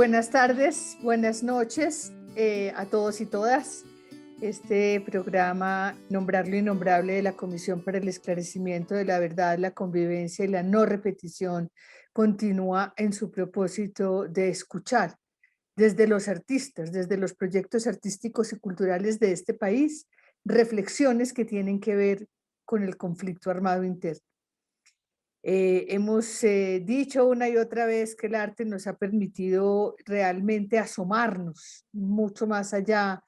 Buenas tardes, buenas noches a todos y todas. Este programa Nombrar lo Innombrable de la Comisión para el Esclarecimiento de la Verdad, la Convivencia y la No Repetición continúa en su propósito de escuchar desde los artistas, desde los proyectos artísticos y culturales de este país, reflexiones que tienen que ver con el conflicto armado interno. Hemos dicho una y otra vez que el arte nos ha permitido realmente asomarnos mucho más allá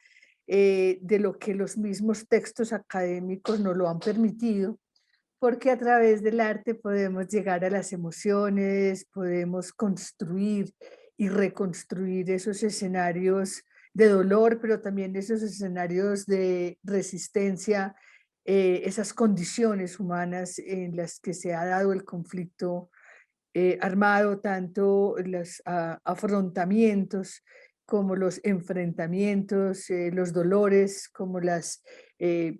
de lo que los mismos textos académicos nos lo han permitido, porque a través del arte podemos llegar a las emociones, podemos construir y reconstruir esos escenarios de dolor, pero también esos escenarios de resistencia, esas condiciones humanas en las que se ha dado el conflicto armado, tanto los afrontamientos como los enfrentamientos, los dolores, como los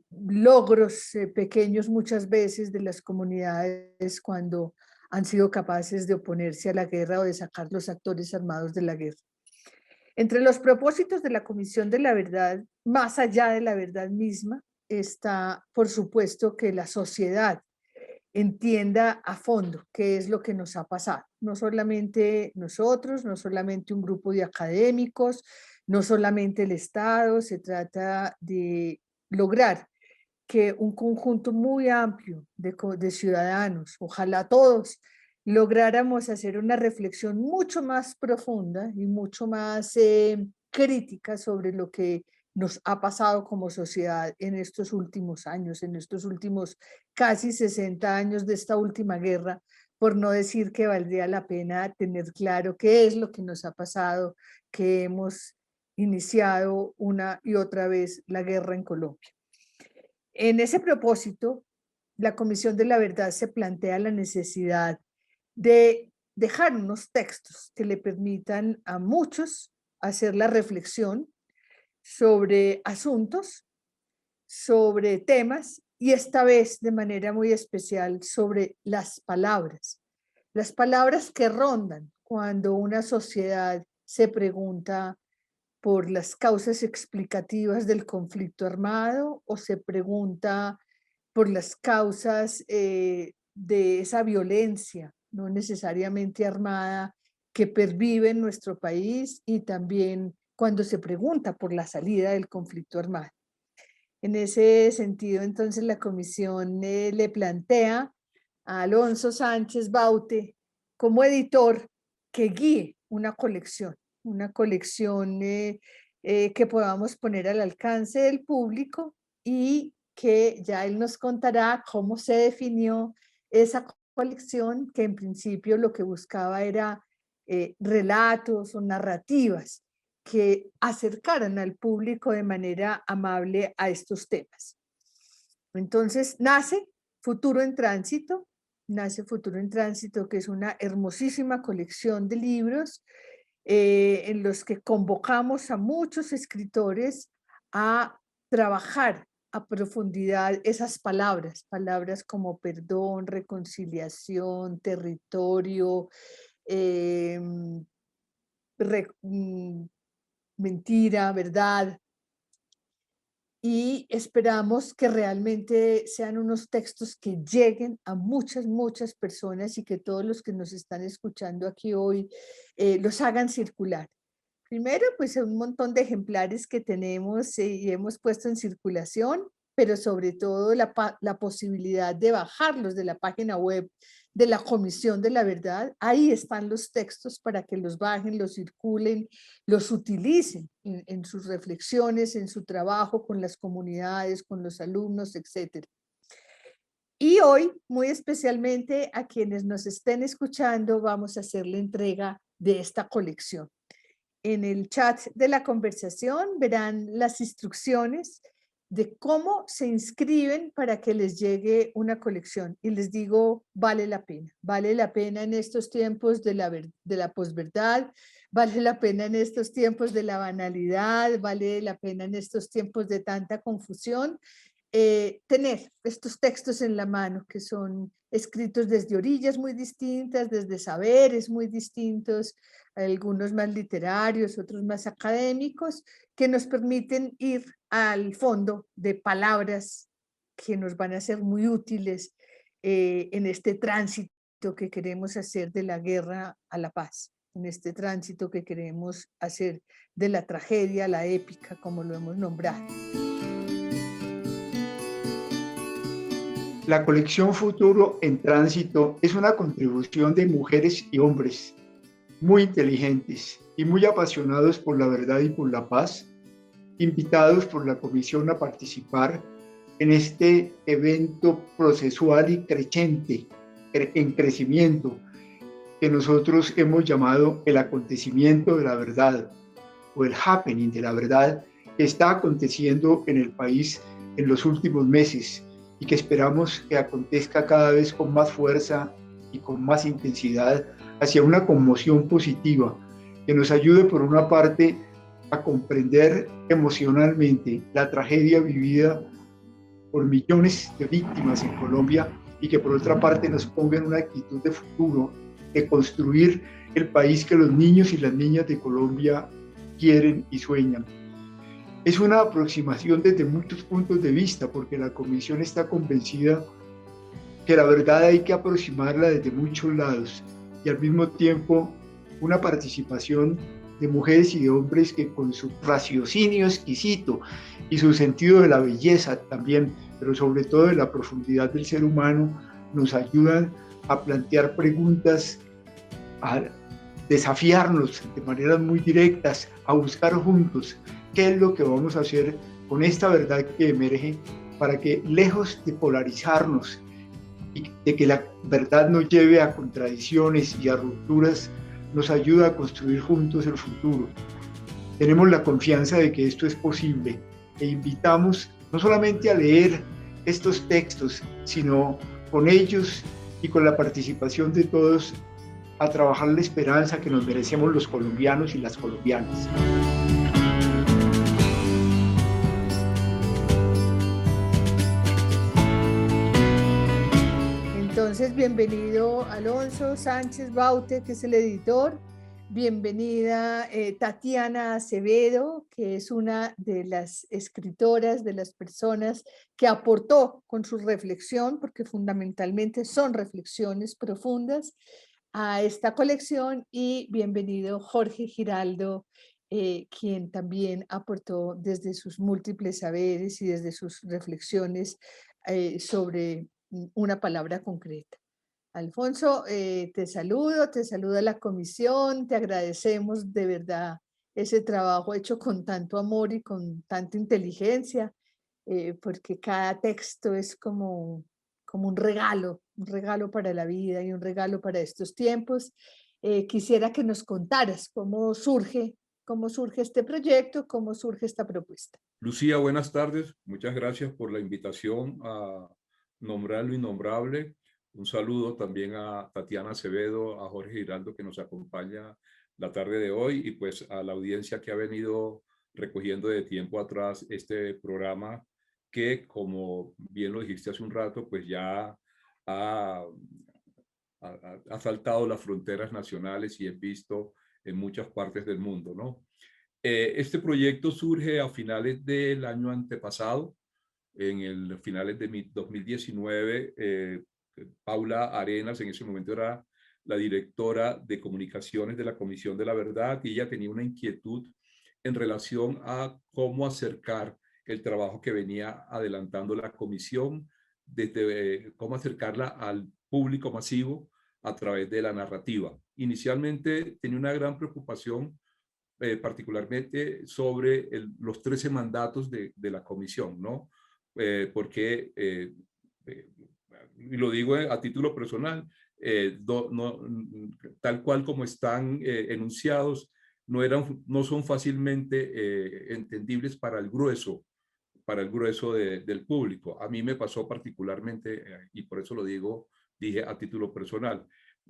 logros pequeños muchas veces de las comunidades cuando han sido capaces de oponerse a la guerra o de sacar los actores armados de la guerra. Entre los propósitos de la Comisión de la Verdad, más allá de la verdad misma, está, por supuesto, que la sociedad entienda a fondo qué es lo que nos ha pasado. No solamente nosotros, no solamente un grupo de académicos, no solamente el Estado, se trata de lograr que un conjunto muy amplio de ciudadanos, ojalá todos, lográramos hacer una reflexión mucho más profunda y mucho más crítica sobre lo que nos ha pasado como sociedad en estos últimos años, en estos últimos casi 60 años de esta última guerra, por no decir que valdría la pena tener claro qué es lo que nos ha pasado, que hemos iniciado una y otra vez la guerra en Colombia. En ese propósito, la Comisión de la Verdad se plantea la necesidad de dejar unos textos que le permitan a muchos hacer la reflexión sobre asuntos, sobre temas y esta vez de manera muy especial sobre las palabras que rondan cuando una sociedad se pregunta por las causas explicativas del conflicto armado o se pregunta por las causas de esa violencia, no necesariamente armada, que pervive en nuestro país y también cuando se pregunta por la salida del conflicto armado. En ese sentido, entonces, la comisión le plantea a Alonso Sánchez Baute como editor que guíe una colección que podamos poner al alcance del público y que ya él nos contará cómo se definió esa colección, que en principio lo que buscaba era relatos o narrativas que acercaran al público de manera amable a estos temas. Entonces nace Futuro en Tránsito, que es una hermosísima colección de libros en los que convocamos a muchos escritores a trabajar a profundidad esas palabras como perdón, reconciliación, territorio, eh, mentira, verdad, y esperamos que realmente sean unos textos que lleguen a muchas personas y que todos los que nos están escuchando aquí hoy los hagan circular. Primero, pues un montón de ejemplares que tenemos y hemos puesto en circulación, pero sobre todo la posibilidad de bajarlos de la página web de la Comisión de la Verdad. Ahí están los textos para que los bajen, los circulen, los utilicen en sus reflexiones, en su trabajo con las comunidades, con los alumnos, etc. Y hoy, muy especialmente a quienes nos estén escuchando, vamos a hacer la entrega de esta colección. En el chat de la conversación verán las instrucciones de cómo se inscriben para que les llegue una colección. Y les digo, vale la pena en estos tiempos de la posverdad, vale la pena en estos tiempos de la banalidad, vale la pena en estos tiempos de tanta confusión, tener estos textos en la mano que son escritos desde orillas muy distintas, desde saberes muy distintos, algunos más literarios, otros más académicos, que nos permiten ir al fondo de palabras que nos van a ser muy útiles en este tránsito que queremos hacer de la guerra a la paz, en este tránsito que queremos hacer de la tragedia a la épica, como lo hemos nombrado. La colección Futuro en Tránsito es una contribución de mujeres y hombres muy inteligentes y muy apasionados por la verdad y por la paz, invitados por la Comisión a participar en este evento procesual y creciente, en crecimiento, que nosotros hemos llamado el acontecimiento de la verdad o el happening de la verdad que está aconteciendo en el país en los últimos meses y que esperamos que acontezca cada vez con más fuerza y con más intensidad hacia una conmoción positiva que nos ayude por una parte a comprender emocionalmente la tragedia vivida por millones de víctimas en Colombia y que por otra parte nos ponga en una actitud de futuro, de construir el país que los niños y las niñas de Colombia quieren y sueñan. Es una aproximación desde muchos puntos de vista, porque la Comisión está convencida que la verdad hay que aproximarla desde muchos lados y al mismo tiempo una participación de mujeres y de hombres que con su raciocinio exquisito y su sentido de la belleza también, pero sobre todo de la profundidad del ser humano, nos ayudan a plantear preguntas, a desafiarnos de maneras muy directas, a buscar juntos qué es lo que vamos a hacer con esta verdad que emerge para que, lejos de polarizarnos y de que la verdad nos lleve a contradicciones y a rupturas, nos ayuda a construir juntos el futuro. Tenemos la confianza de que esto es posible e invitamos no solamente a leer estos textos, sino con ellos y con la participación de todos a trabajar la esperanza que nos merecemos los colombianos y las colombianas. Entonces, bienvenido Alonso Sánchez Baute, que es el editor. Bienvenida Tatiana Acevedo, que es una de las escritoras, de las personas que aportó con su reflexión, porque fundamentalmente son reflexiones profundas, a esta colección. Y bienvenido Jorge Giraldo, quien también aportó desde sus múltiples saberes y desde sus reflexiones sobre una palabra concreta. Alfonso, te saluda la comisión, te agradecemos de verdad ese trabajo hecho con tanto amor y con tanta inteligencia, porque cada texto es como un regalo para la vida y un regalo para estos tiempos. Quisiera que nos contaras cómo surge este proyecto, cómo surge esta propuesta. Lucía, buenas tardes. Muchas gracias por la invitación a nombrar lo innombrable. Un saludo también a Tatiana Acevedo, a Jorge Giraldo, que nos acompaña la tarde de hoy, y pues a la audiencia que ha venido recogiendo de tiempo atrás este programa que, como bien lo dijiste hace un rato, pues ya ha, ha saltado las fronteras nacionales y es visto en muchas partes del mundo, ¿no? Este proyecto surge a finales del año antepasado, en el finales de 2019. Paula Arenas en ese momento era la directora de comunicaciones de la Comisión de la Verdad, y ella tenía una inquietud en relación a cómo acercar el trabajo que venía adelantando la comisión, desde cómo acercarla al público masivo a través de la narrativa. Inicialmente tenía una gran preocupación, particularmente sobre los 13 mandatos de la comisión, ¿no? Porque, y lo digo a título personal, tal cual como están enunciados, no son fácilmente entendibles para el grueso del público. A mí me pasó particularmente, y por eso lo digo, dije a título personal.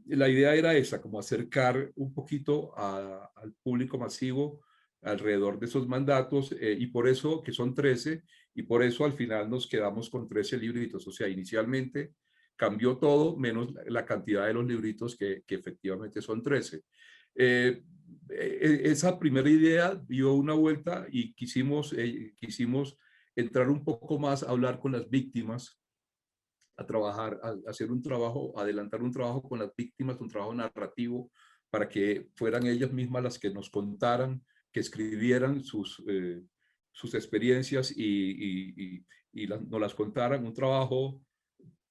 La idea era esa, como acercar un poquito al público masivo alrededor de esos mandatos, y por eso que son 13, Y por eso al final nos quedamos con 13 libritos. O sea, inicialmente cambió todo menos la cantidad de los libritos que efectivamente son 13. Esa primera idea dio una vuelta y quisimos entrar un poco más a hablar con las víctimas, a trabajar, a hacer un trabajo, adelantar un trabajo con las víctimas, un trabajo narrativo, para que fueran ellas mismas las que nos contaran, que escribieran sus experiencias y nos las contaran. Un trabajo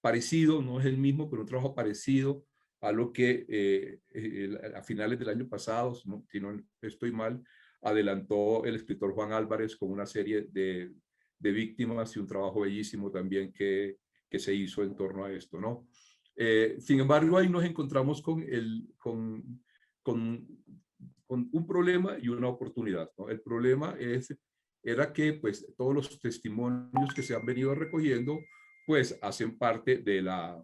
parecido, no es el mismo, pero un trabajo parecido a lo que a finales del año pasado, si no estoy mal, adelantó el escritor Juan Álvarez con una serie de víctimas y un trabajo bellísimo también que se hizo en torno a esto, ¿no? Sin embargo, ahí nos encontramos con un problema y una oportunidad, ¿no? El problema era que pues todos los testimonios que se han venido recogiendo pues hacen parte de la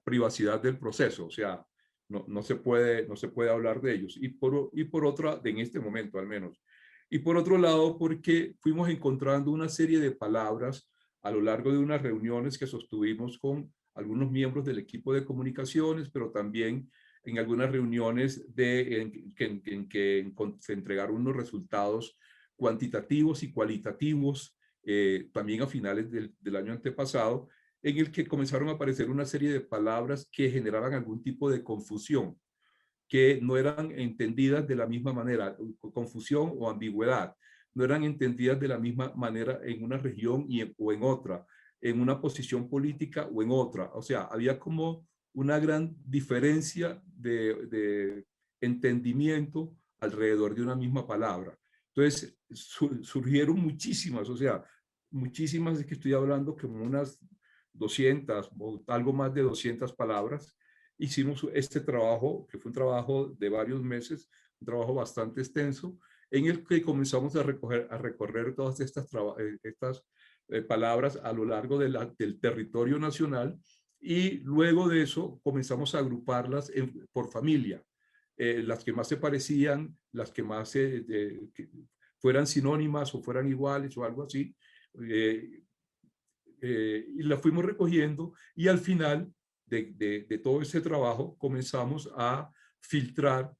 privacidad del proceso, o sea, no se puede hablar de ellos. Y por otra, en este momento al menos. Y por otro lado, porque fuimos encontrando una serie de palabras a lo largo de unas reuniones que sostuvimos con algunos miembros del equipo de comunicaciones, pero también en algunas reuniones en que se entregaron unos resultados cuantitativos y cualitativos, también a finales del año antepasado, en el que comenzaron a aparecer una serie de palabras que generaban algún tipo de confusión, que no eran entendidas de la misma manera, confusión o ambigüedad, no eran entendidas de la misma manera en una región o en otra, en una posición política o en otra. O sea, había como una gran diferencia de entendimiento alrededor de una misma palabra. Entonces, surgieron muchísimas, o sea, muchísimas, es que estoy hablando como unas 200 o algo más de 200 palabras. Hicimos este trabajo, que fue un trabajo de varios meses, un trabajo bastante extenso, en el que comenzamos a recorrer todas estas palabras a lo largo del territorio nacional, y luego de eso comenzamos a agruparlas por familia, las que más se parecían, las que más que fueran sinónimas o fueran iguales o algo así, y las fuimos recogiendo, y al final de todo ese trabajo comenzamos a filtrar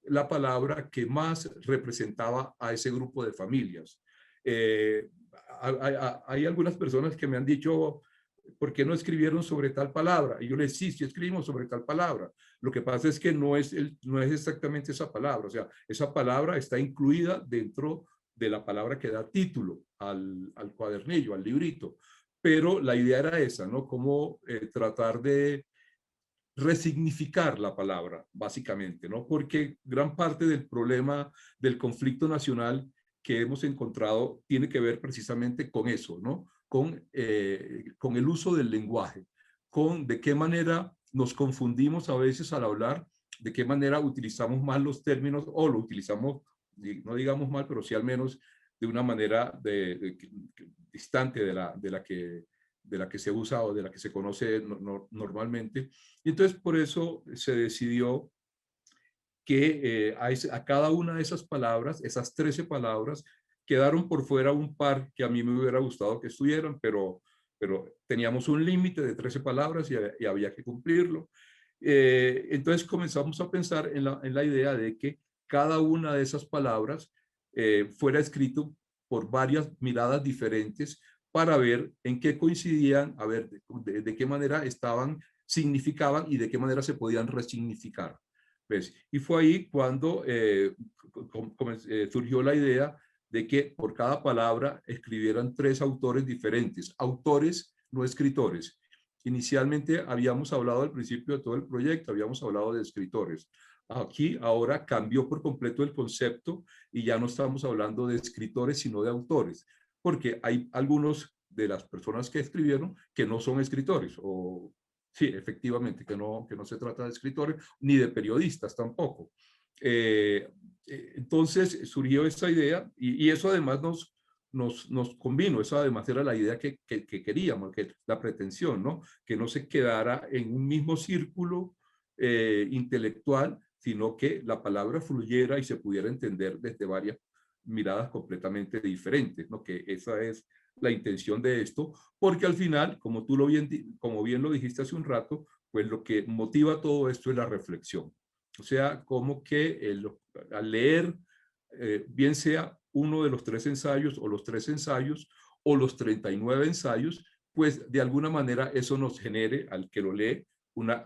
la palabra que más representaba a ese grupo de familias. Hay algunas personas que me han dicho, ¿por qué no escribieron sobre tal palabra? Y yo les sí, sí escribimos sobre tal palabra. Lo que pasa es que no es exactamente esa palabra. O sea, esa palabra está incluida dentro de la palabra que da título al cuadernillo, al librito. Pero la idea era esa, ¿no? Cómo tratar de resignificar la palabra, básicamente, ¿no? Porque gran parte del problema del conflicto nacional que hemos encontrado tiene que ver precisamente con eso, ¿no? Con el uso del lenguaje, con de qué manera nos confundimos a veces al hablar, de qué manera utilizamos mal los términos o lo utilizamos, no digamos mal, pero sí al menos de una manera distante de la que se usa o de la que se conoce normalmente. Y entonces por eso se decidió que a cada una de esas palabras, esas 13 palabras, quedaron por fuera un par que a mí me hubiera gustado que estuvieran, pero teníamos un límite de 13 palabras y había que cumplirlo. Entonces comenzamos a pensar en la idea de que cada una de esas palabras fuera escrito por varias miradas diferentes para ver en qué coincidían, a ver de qué manera significaban y de qué manera se podían resignificar. ¿Ves? Y fue ahí cuando surgió la idea de que por cada palabra escribieran 3 autores diferentes, autores, no escritores. Inicialmente habíamos hablado al principio de todo el proyecto, habíamos hablado de escritores. Aquí ahora cambió por completo el concepto y ya no estamos hablando de escritores, sino de autores, porque hay algunos de las personas que escribieron que no son escritores, o sí, efectivamente, que no se trata de escritores ni de periodistas tampoco. Entonces surgió esta idea y eso además nos convino, eso además era la idea que queríamos, que la pretensión, ¿no? Que no se quedara en un mismo círculo intelectual, sino que la palabra fluyera y se pudiera entender desde varias miradas completamente diferentes, ¿no? Que esa es la intención de esto, porque al final, como tú como bien lo dijiste hace un rato, pues lo que motiva todo esto es la reflexión. O sea, como que al leer, bien sea uno de los 3 ensayos o los 3 ensayos o los 39 ensayos, pues de alguna manera eso nos genere al que lo lee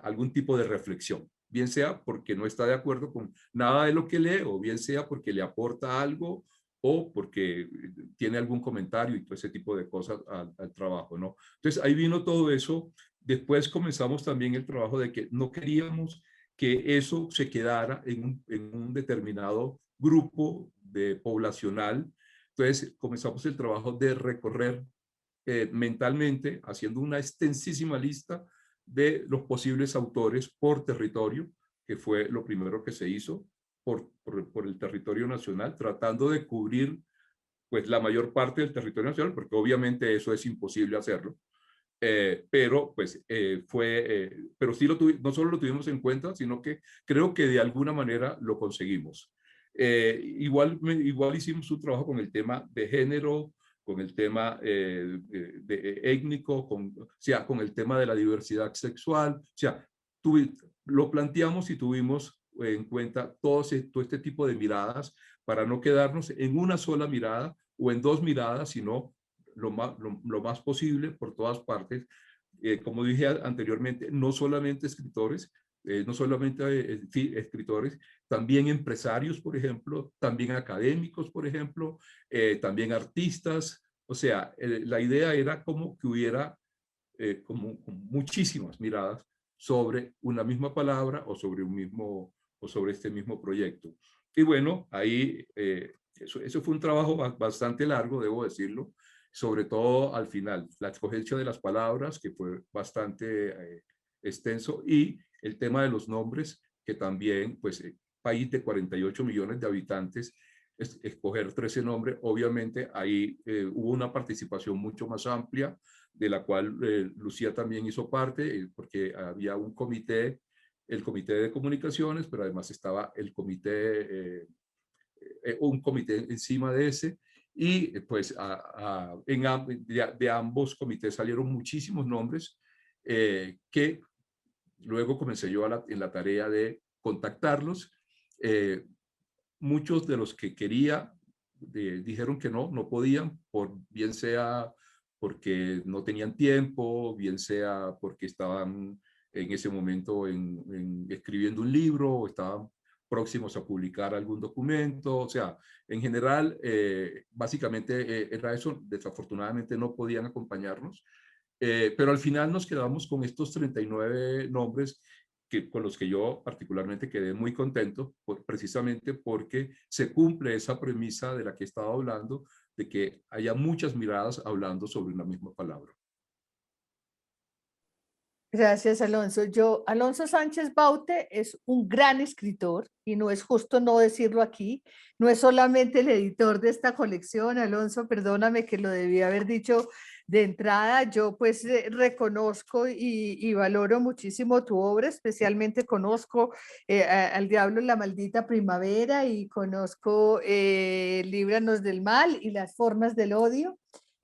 algún tipo de reflexión, bien sea porque no está de acuerdo con nada de lo que lee o bien sea porque le aporta algo o porque tiene algún comentario y todo ese tipo de cosas al trabajo, ¿no? Entonces ahí vino todo eso. Después comenzamos también el trabajo de que no queríamos que eso se quedara en un determinado grupo poblacional. Entonces comenzamos el trabajo de recorrer mentalmente, haciendo una extensísima lista de los posibles autores por territorio, que fue lo primero que se hizo por el territorio nacional, tratando de cubrir pues la mayor parte del territorio nacional, porque obviamente eso es imposible hacerlo. Pero pues pero sí no solo lo tuvimos en cuenta, sino que creo que de alguna manera lo conseguimos. Igual hicimos un trabajo con el tema de género, con el tema étnico, o sea, con el tema de la diversidad sexual, o sea, lo planteamos y tuvimos en cuenta todo este tipo de miradas para no quedarnos en una sola mirada o en 2 miradas, sino lo más posible por todas partes. Como dije anteriormente, no solamente escritores, no solamente sí, escritores, también empresarios, por ejemplo, también académicos, por ejemplo, también artistas. O sea, la idea era como que hubiera como muchísimas miradas sobre una misma palabra o sobre este mismo proyecto. Y bueno, ahí eso fue un trabajo bastante largo, debo decirlo, sobre todo al final, la escogencia de las palabras, que fue bastante extenso, y el tema de los nombres, que también, pues, país de 48 millones de habitantes, escoger 13 nombres, obviamente ahí hubo una participación mucho más amplia, de la cual Lucía también hizo parte, porque había el comité de comunicaciones, pero además estaba un comité encima de ese, y pues de ambos comités salieron muchísimos nombres que luego comencé yo en la tarea de contactarlos. Muchos de los que quería dijeron que no podían, bien sea porque no tenían tiempo, bien sea porque estaban en ese momento escribiendo un libro o estaban próximos a publicar algún documento. O sea, en general, básicamente era eso. Desafortunadamente no podían acompañarnos, pero al final nos quedamos con estos 39 nombres con los que yo particularmente quedé muy contento, precisamente porque se cumple esa premisa de la que he estado hablando, de que haya muchas miradas hablando sobre una misma palabra. Gracias, Alonso. Alonso Sánchez Baute es un gran escritor y no es justo no decirlo aquí. No es solamente el editor de esta colección, Alonso, perdóname que lo debía haber dicho de entrada. Yo pues reconozco y valoro muchísimo tu obra, especialmente conozco Al Diablo en la Maldita Primavera y conozco Líbranos del Mal y Las Formas del Odio,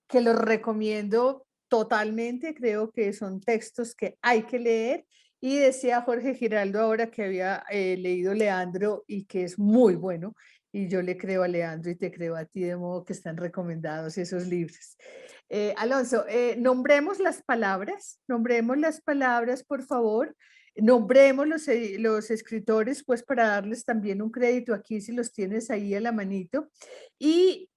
que los recomiendo totalmente. Creo que son textos que hay que leer. Y decía Jorge Giraldo ahora que había leído Leandro y que es muy bueno. Y yo le creo a Leandro y te creo a ti, de modo que están recomendados esos libros. Alonso, nombremos las palabras, por favor. Nombremos los escritores, pues para darles también un crédito aquí, si los tienes ahí a la manito. Y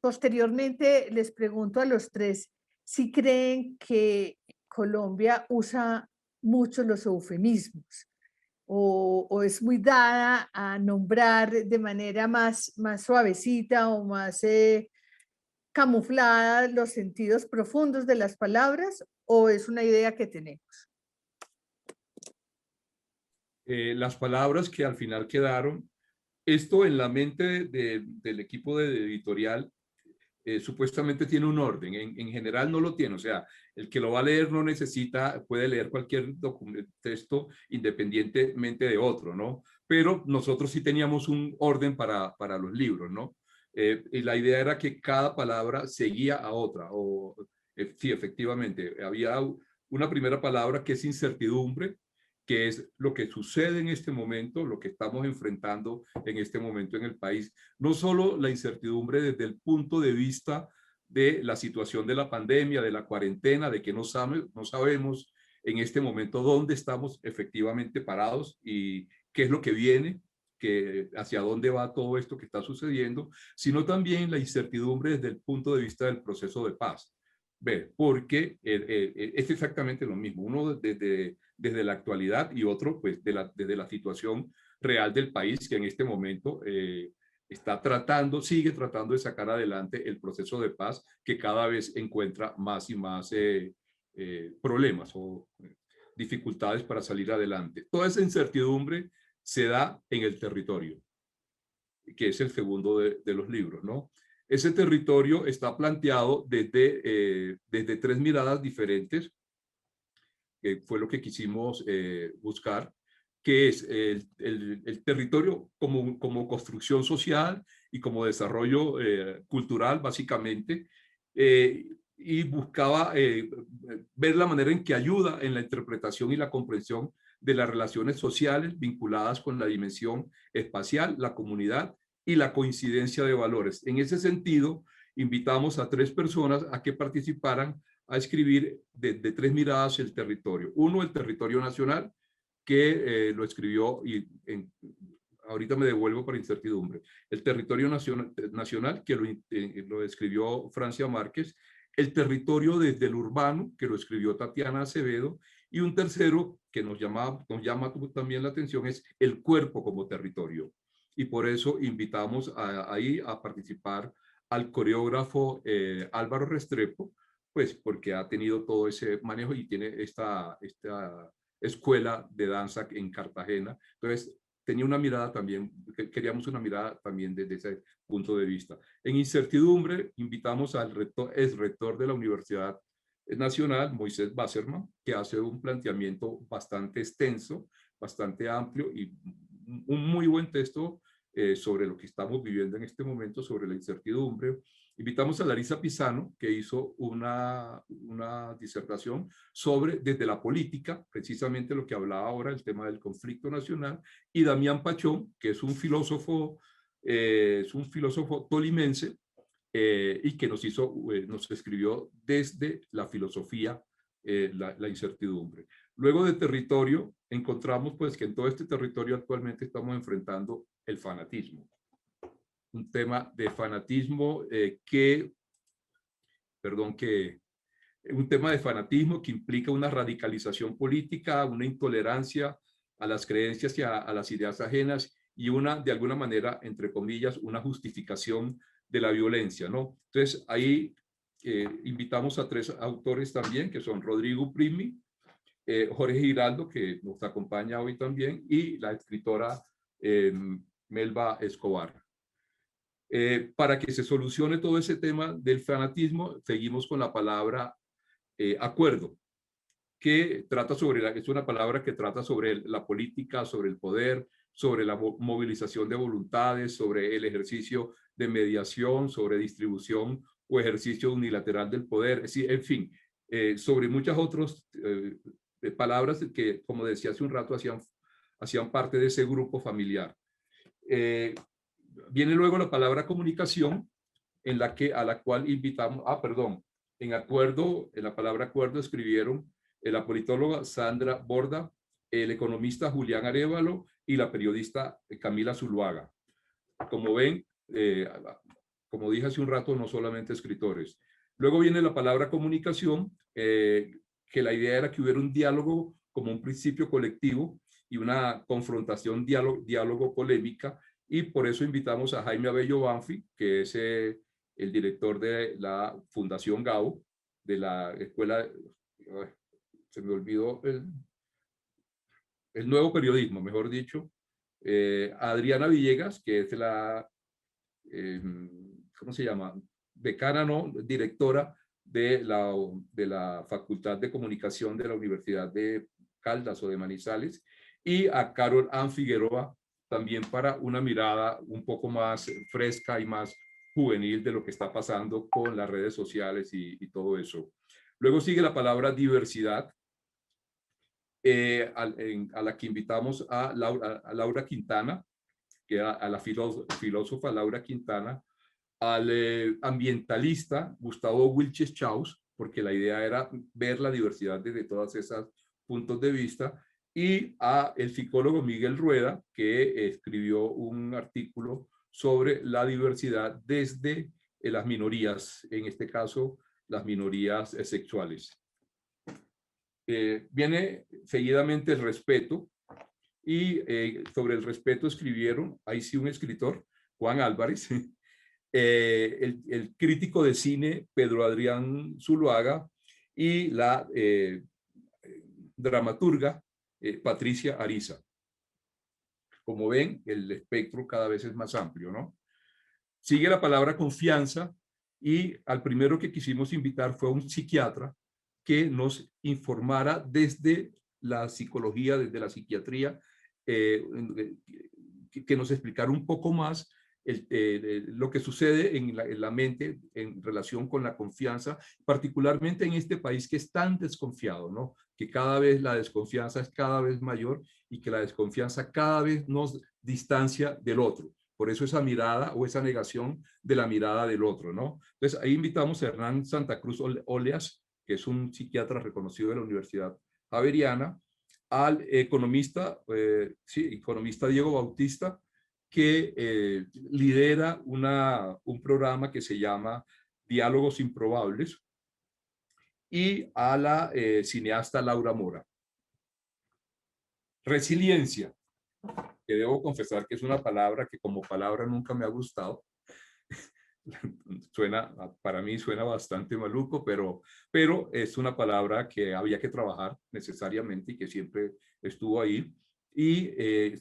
posteriormente les pregunto a los 3 si creen que Colombia usa mucho los eufemismos o es muy dada a nombrar de manera más suavecita o más camuflada los sentidos profundos de las palabras, o es una idea que tenemos. Las palabras que al final quedaron, esto en la mente del equipo de editorial supuestamente tiene un orden. En general no lo tiene. O sea, el que lo va a leer no necesita, puede leer cualquier texto independientemente de otro, ¿no? Pero nosotros sí teníamos un orden para los libros, ¿no? Y la idea era que cada palabra seguía a otra. Sí, efectivamente, había una primera palabra que es incertidumbre, que es lo que sucede en este momento, lo que estamos enfrentando en este momento en el país. No solo la incertidumbre desde el punto de vista de la situación de la pandemia, de la cuarentena, de que no sabemos en este momento dónde estamos efectivamente parados y qué es lo que viene, hacia dónde va todo esto que está sucediendo, sino también la incertidumbre desde el punto de vista del proceso de paz. Porque es exactamente lo mismo. Uno desde la actualidad y otro pues desde la situación real del país que en este momento sigue tratando de sacar adelante el proceso de paz que cada vez encuentra más y más problemas o dificultades para salir adelante. Toda esa incertidumbre se da en el territorio, que es el segundo de los libros, ¿no? Ese territorio está planteado desde tres miradas diferentes, que fue lo que quisimos buscar, que es el territorio como construcción social y como desarrollo cultural, básicamente, y buscaba ver la manera en que ayuda en la interpretación y la comprensión de las relaciones sociales vinculadas con la dimensión espacial, la comunidad y la coincidencia de valores. En ese sentido, invitamos a tres personas a que participaran a escribir de tres miradas el territorio. Uno, el territorio nacional, que lo escribió, ahorita me devuelvo para incertidumbre, el territorio nacional, que lo escribió Francia Márquez, el territorio desde el urbano, que lo escribió Tatiana Acevedo, y un tercero que nos llama también la atención es el cuerpo como territorio. Y por eso invitamos ahí a participar al coreógrafo Álvaro Restrepo, pues porque ha tenido todo ese manejo y tiene esta escuela de danza en Cartagena. Entonces, tenía una mirada también, queríamos una mirada también desde ese punto de vista. En incertidumbre, invitamos al exrector de la Universidad Nacional, Moisés Wasserman, que hace un planteamiento bastante extenso, bastante amplio y un muy buen texto sobre lo que estamos viviendo en este momento, sobre la incertidumbre. Invitamos a Larisa Pisano, que hizo una disertación sobre, desde la política, precisamente lo que hablaba ahora, el tema del conflicto nacional, y Damián Pachón, que es un filósofo tolimense, y que nos escribió desde la filosofía la incertidumbre. Luego de territorio, encontramos pues que en todo este territorio actualmente estamos enfrentando el fanatismo. Un tema de fanatismo un tema de fanatismo que implica una radicalización política, una intolerancia a las creencias y a las ideas ajenas y de alguna manera, entre comillas, una justificación de la violencia, ¿no? Entonces, ahí invitamos a tres autores también, que son Rodrigo Primi, Jorge Giraldo, que nos acompaña hoy también, y la escritora Melba Escobar. Para que se solucione todo ese tema del fanatismo, seguimos con la palabra acuerdo, que es una palabra que trata sobre la política, sobre el poder, sobre la movilización de voluntades, sobre el ejercicio de mediación, sobre distribución o ejercicio unilateral del poder, en fin, sobre muchas otras palabras que, como decía hace un rato, hacían parte de ese grupo familiar. Viene luego la palabra comunicación, a la cual invitamos, en la palabra acuerdo escribieron la politóloga Sandra Borda, el economista Julián Arévalo y la periodista Camila Zuluaga. Como ven, como dije hace un rato, no solamente escritores. Luego viene la palabra comunicación, que la idea era que hubiera un diálogo como un principio colectivo y una confrontación, diálogo polémica, y por eso invitamos a Jaime Abello Banfi, que es el director de la Fundación Gao, de la escuela, se me olvidó el nuevo periodismo, mejor dicho, Adriana Villegas, que es ¿cómo se llama? decana, no, directora de la Facultad de Comunicación de la Universidad de Caldas o de Manizales, y a Carol Ann Figueroa, también para una mirada un poco más fresca y más juvenil de lo que está pasando con las redes sociales y todo eso. Luego sigue la palabra diversidad, a la que invitamos a Laura Quintana, que a la filósofa Laura Quintana, al ambientalista Gustavo Wilches Chaus, porque la idea era ver la diversidad desde todas esas puntos de vista, y a el psicólogo Miguel Rueda, que escribió un artículo sobre la diversidad desde las minorías, en este caso las minorías sexuales. Viene seguidamente el respeto, y sobre el respeto escribieron, ahí sí un escritor, Juan Álvarez, el crítico de cine Pedro Adrián Zuluaga, y la dramaturga Patricia Ariza. Como ven, el espectro cada vez es más amplio, ¿no? Sigue la palabra confianza, y al primero que quisimos invitar fue a un psiquiatra que nos informara desde la psicología, desde la psiquiatría, que nos explicara un poco más lo que sucede en la mente en relación con la confianza, particularmente en este país que es tan desconfiado, ¿no? Que cada vez la desconfianza es cada vez mayor, y que la desconfianza cada vez nos distancia del otro. Por eso esa mirada o esa negación de la mirada del otro, ¿no? Entonces ahí invitamos a Hernán Santa Cruz Oleas, que es un psiquiatra reconocido de la Universidad Javeriana, al economista, economista Diego Bautista, que lidera un programa que se llama Diálogos Improbables, y a la cineasta Laura Mora. Resiliencia, que debo confesar que es una palabra que como palabra nunca me ha gustado. Para mí suena bastante maluco, pero es una palabra que había que trabajar necesariamente y que siempre estuvo ahí. Y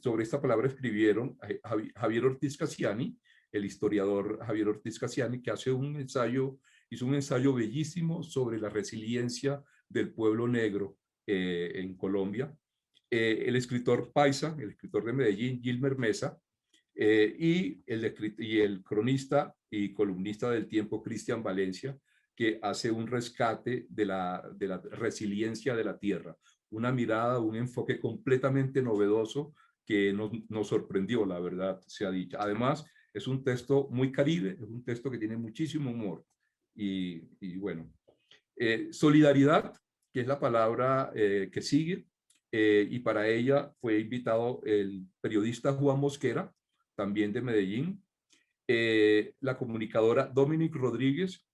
sobre esta palabra escribieron Javier Ortiz Cassiani, el historiador Javier Ortiz Cassiani, que hizo un ensayo bellísimo sobre la resiliencia del pueblo negro en Colombia. El escritor paisa, el escritor de Medellín, Gilmer Mesa, y el cronista y columnista del Tiempo, Cristian Valencia, que hace un rescate de la resiliencia de la tierra, una mirada, un enfoque completamente novedoso que nos sorprendió, la verdad, se ha dicho. Además, es un texto muy caribe, es un texto que tiene muchísimo humor. Y bueno, solidaridad, que es la palabra que sigue, y para ella fue invitado el periodista Juan Mosquera, también de Medellín, la comunicadora Dominic Rodríguez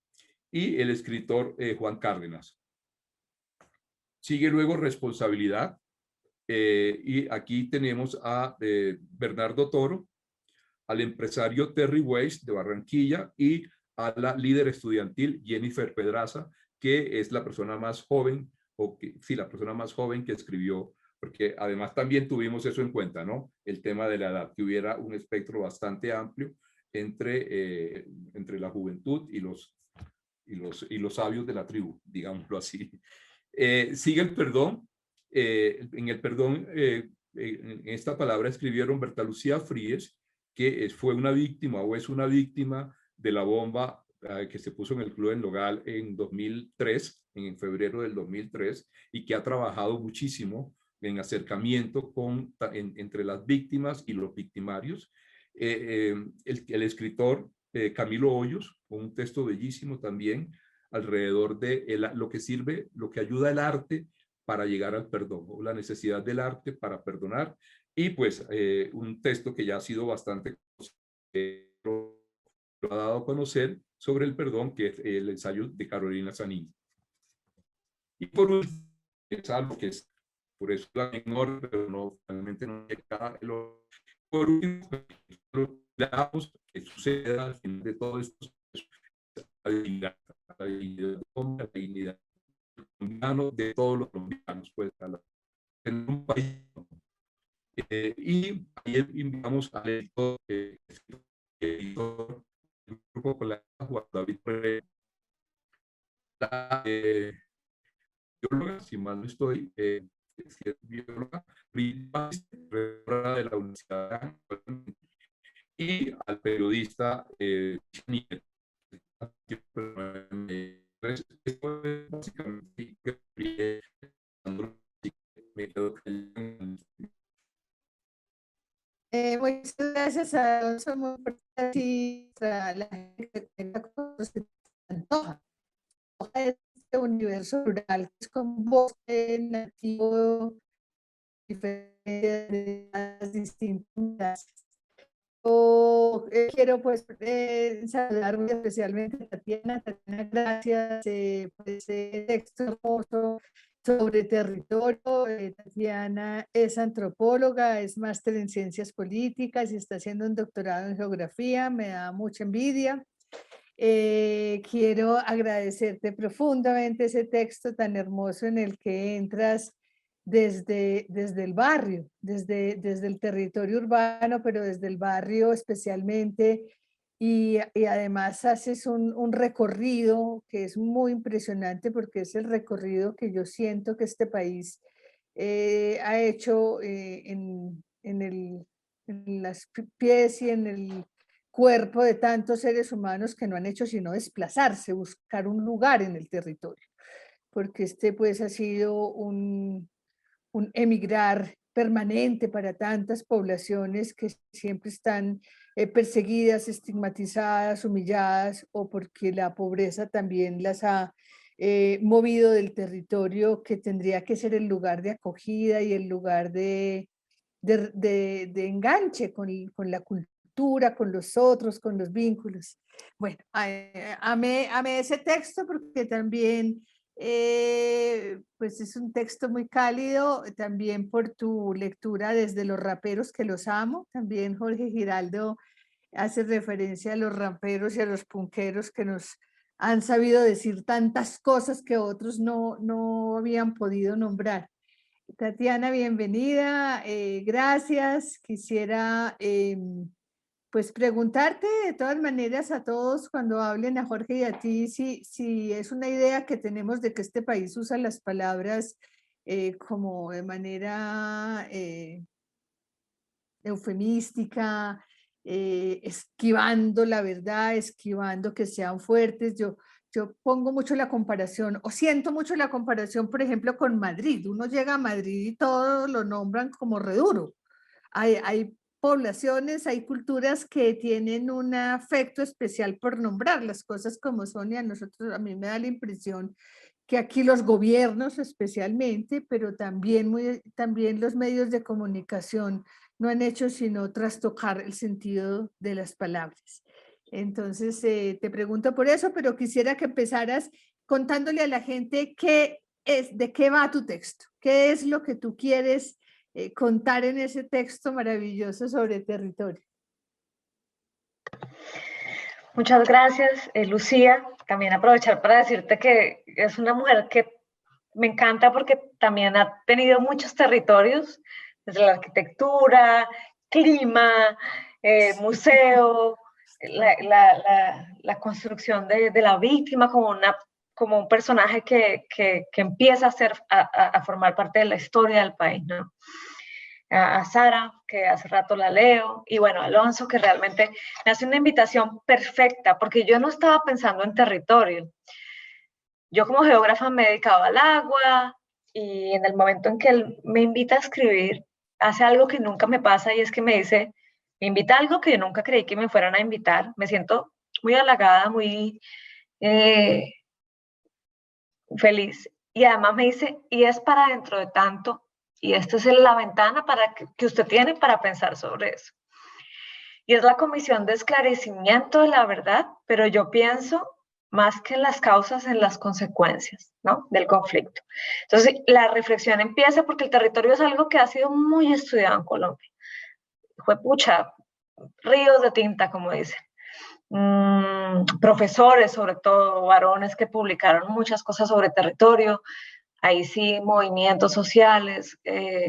y el escritor Juan Cárdenas. Sigue luego responsabilidad, y aquí tenemos a Bernardo Toro, al empresario Terry Weiss de Barranquilla, y a la líder estudiantil Jennifer Pedraza, que es la persona más joven, la persona más joven que escribió, porque además también tuvimos eso en cuenta, ¿no? El tema de la edad, que hubiera un espectro bastante amplio entre la juventud y los sabios de la tribu, digámoslo así. Sigue el perdón. En el perdón, en esta palabra escribieron Berta Lucía Fríes, que fue una víctima o es una víctima de la bomba que se puso en el Club del Nogal en 2003, en febrero del 2003, y que ha trabajado muchísimo en acercamiento entre las víctimas y los victimarios. El escritor Camilo Hoyos, con un texto bellísimo también, alrededor de lo que ayuda el arte para llegar al perdón, o la necesidad del arte para perdonar. Y pues un texto que ya ha sido bastante lo ha dado a conocer sobre el perdón, que es el ensayo de Carolina Zanini. Y por último, es algo que es, por eso la menor, pero no, realmente no llega. Por último, lo que suceda al final de todo esto, la dignidad de todos los colombianos, pues, en un país. Y ahí invitamos al editor grupo con la Juan David Rey, bióloga, si mal no estoy, si es bióloga, rectora de la Universidad y al periodista básicamente muchas gracias a Alonso, muy importante para la gente que tenga cosas que se antoja. Este universo rural que es con bosque nativo, diferentes distintas. Yo quiero pues saludar muy especialmente a Tatiana. Tatiana, gracias por ese texto hermoso sobre territorio. Tatiana es antropóloga, es máster en ciencias políticas y está haciendo un doctorado en geografía. Me da mucha envidia. Quiero agradecerte profundamente ese texto tan hermoso en el que entras desde el barrio, desde el territorio urbano, pero desde el barrio especialmente, y además haces un recorrido que es muy impresionante porque es el recorrido que yo siento que este país ha hecho en las pies y en el cuerpo de tantos seres humanos que no han hecho sino desplazarse, buscar un lugar en el territorio, porque este pues ha sido un emigrar permanente para tantas poblaciones que siempre están perseguidas, estigmatizadas, humilladas, o porque la pobreza también las ha movido del territorio que tendría que ser el lugar de acogida y el lugar de enganche con la cultura, con los otros, con los vínculos. Bueno, amé ese texto porque también pues es un texto muy cálido, también por tu lectura desde los raperos que los amo. También Jorge Giraldo hace referencia a los raperos y a los punqueros que nos han sabido decir tantas cosas que otros no habían podido nombrar. Tatiana, bienvenida, gracias. Quisiera pues preguntarte de todas maneras a todos cuando hablen, a Jorge y a ti, si es una idea que tenemos de que este país usa las palabras como de manera eufemística, esquivando la verdad, esquivando que sean fuertes. Yo pongo mucho la comparación, o siento mucho la comparación, por ejemplo, con Madrid. Uno llega a Madrid y todos lo nombran como re duro. Hay poblaciones, hay culturas que tienen un afecto especial por nombrar las cosas como son, y a mí me da la impresión que aquí los gobiernos especialmente, pero también los medios de comunicación no han hecho sino trastocar el sentido de las palabras. Entonces, te pregunto por eso, pero quisiera que empezaras contándole a la gente de qué va tu texto, qué es lo que tú quieres contar en ese texto maravilloso sobre territorio. Muchas gracias, Lucía. También aprovechar para decirte que es una mujer que me encanta porque también ha tenido muchos territorios, desde la arquitectura, clima, museo, la construcción de la víctima como un personaje que empieza a formar parte de la historia del país, ¿no? A Sara, que hace rato la leo, y bueno, Alonso, que realmente me hace una invitación perfecta, porque yo no estaba pensando en territorio. Yo como geógrafa me dedicaba al agua, y en el momento en que él me invita a escribir, hace algo que nunca me pasa, y es que me dice, me invita a algo que yo nunca creí que me fueran a invitar. Me siento muy halagada, muy feliz. Y además me dice, y es para dentro de tanto, y esta es la ventana que usted tiene para pensar sobre eso. Y es la comisión de esclarecimiento de la verdad, pero yo pienso más que en las causas, en las consecuencias, ¿no? Del conflicto. Entonces, la reflexión empieza porque el territorio es algo que ha sido muy estudiado en Colombia. Fue pucha, ríos de tinta, como dicen. Profesores, sobre todo varones, que publicaron muchas cosas sobre territorio. Ahí sí, movimientos sociales,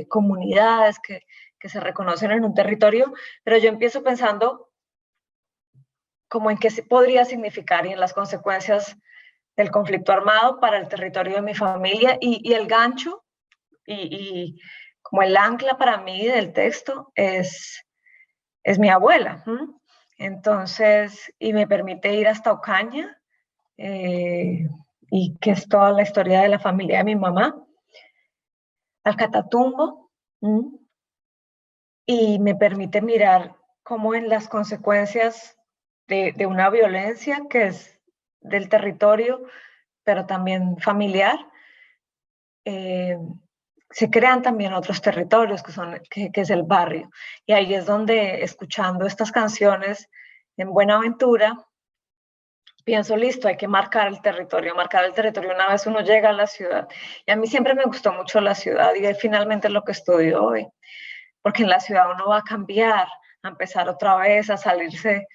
comunidades que se reconocen en un territorio, pero yo empiezo pensando como en qué podría significar y en las consecuencias del conflicto armado para el territorio de mi familia, y el gancho y como el ancla para mí del texto es mi abuela. Entonces, y me permite ir hasta Ocaña, y que es toda la historia de la familia de mi mamá, al Catatumbo, y me permite mirar cómo en las consecuencias de una violencia que es del territorio, pero también familiar, se crean también otros territorios que es el barrio. Y ahí es donde, escuchando estas canciones en Buenaventura, pienso, listo, hay que marcar el territorio una vez uno llega a la ciudad. Y a mí siempre me gustó mucho la ciudad, y es finalmente lo que estudio hoy, porque en la ciudad uno va a cambiar, a empezar otra vez, a salirse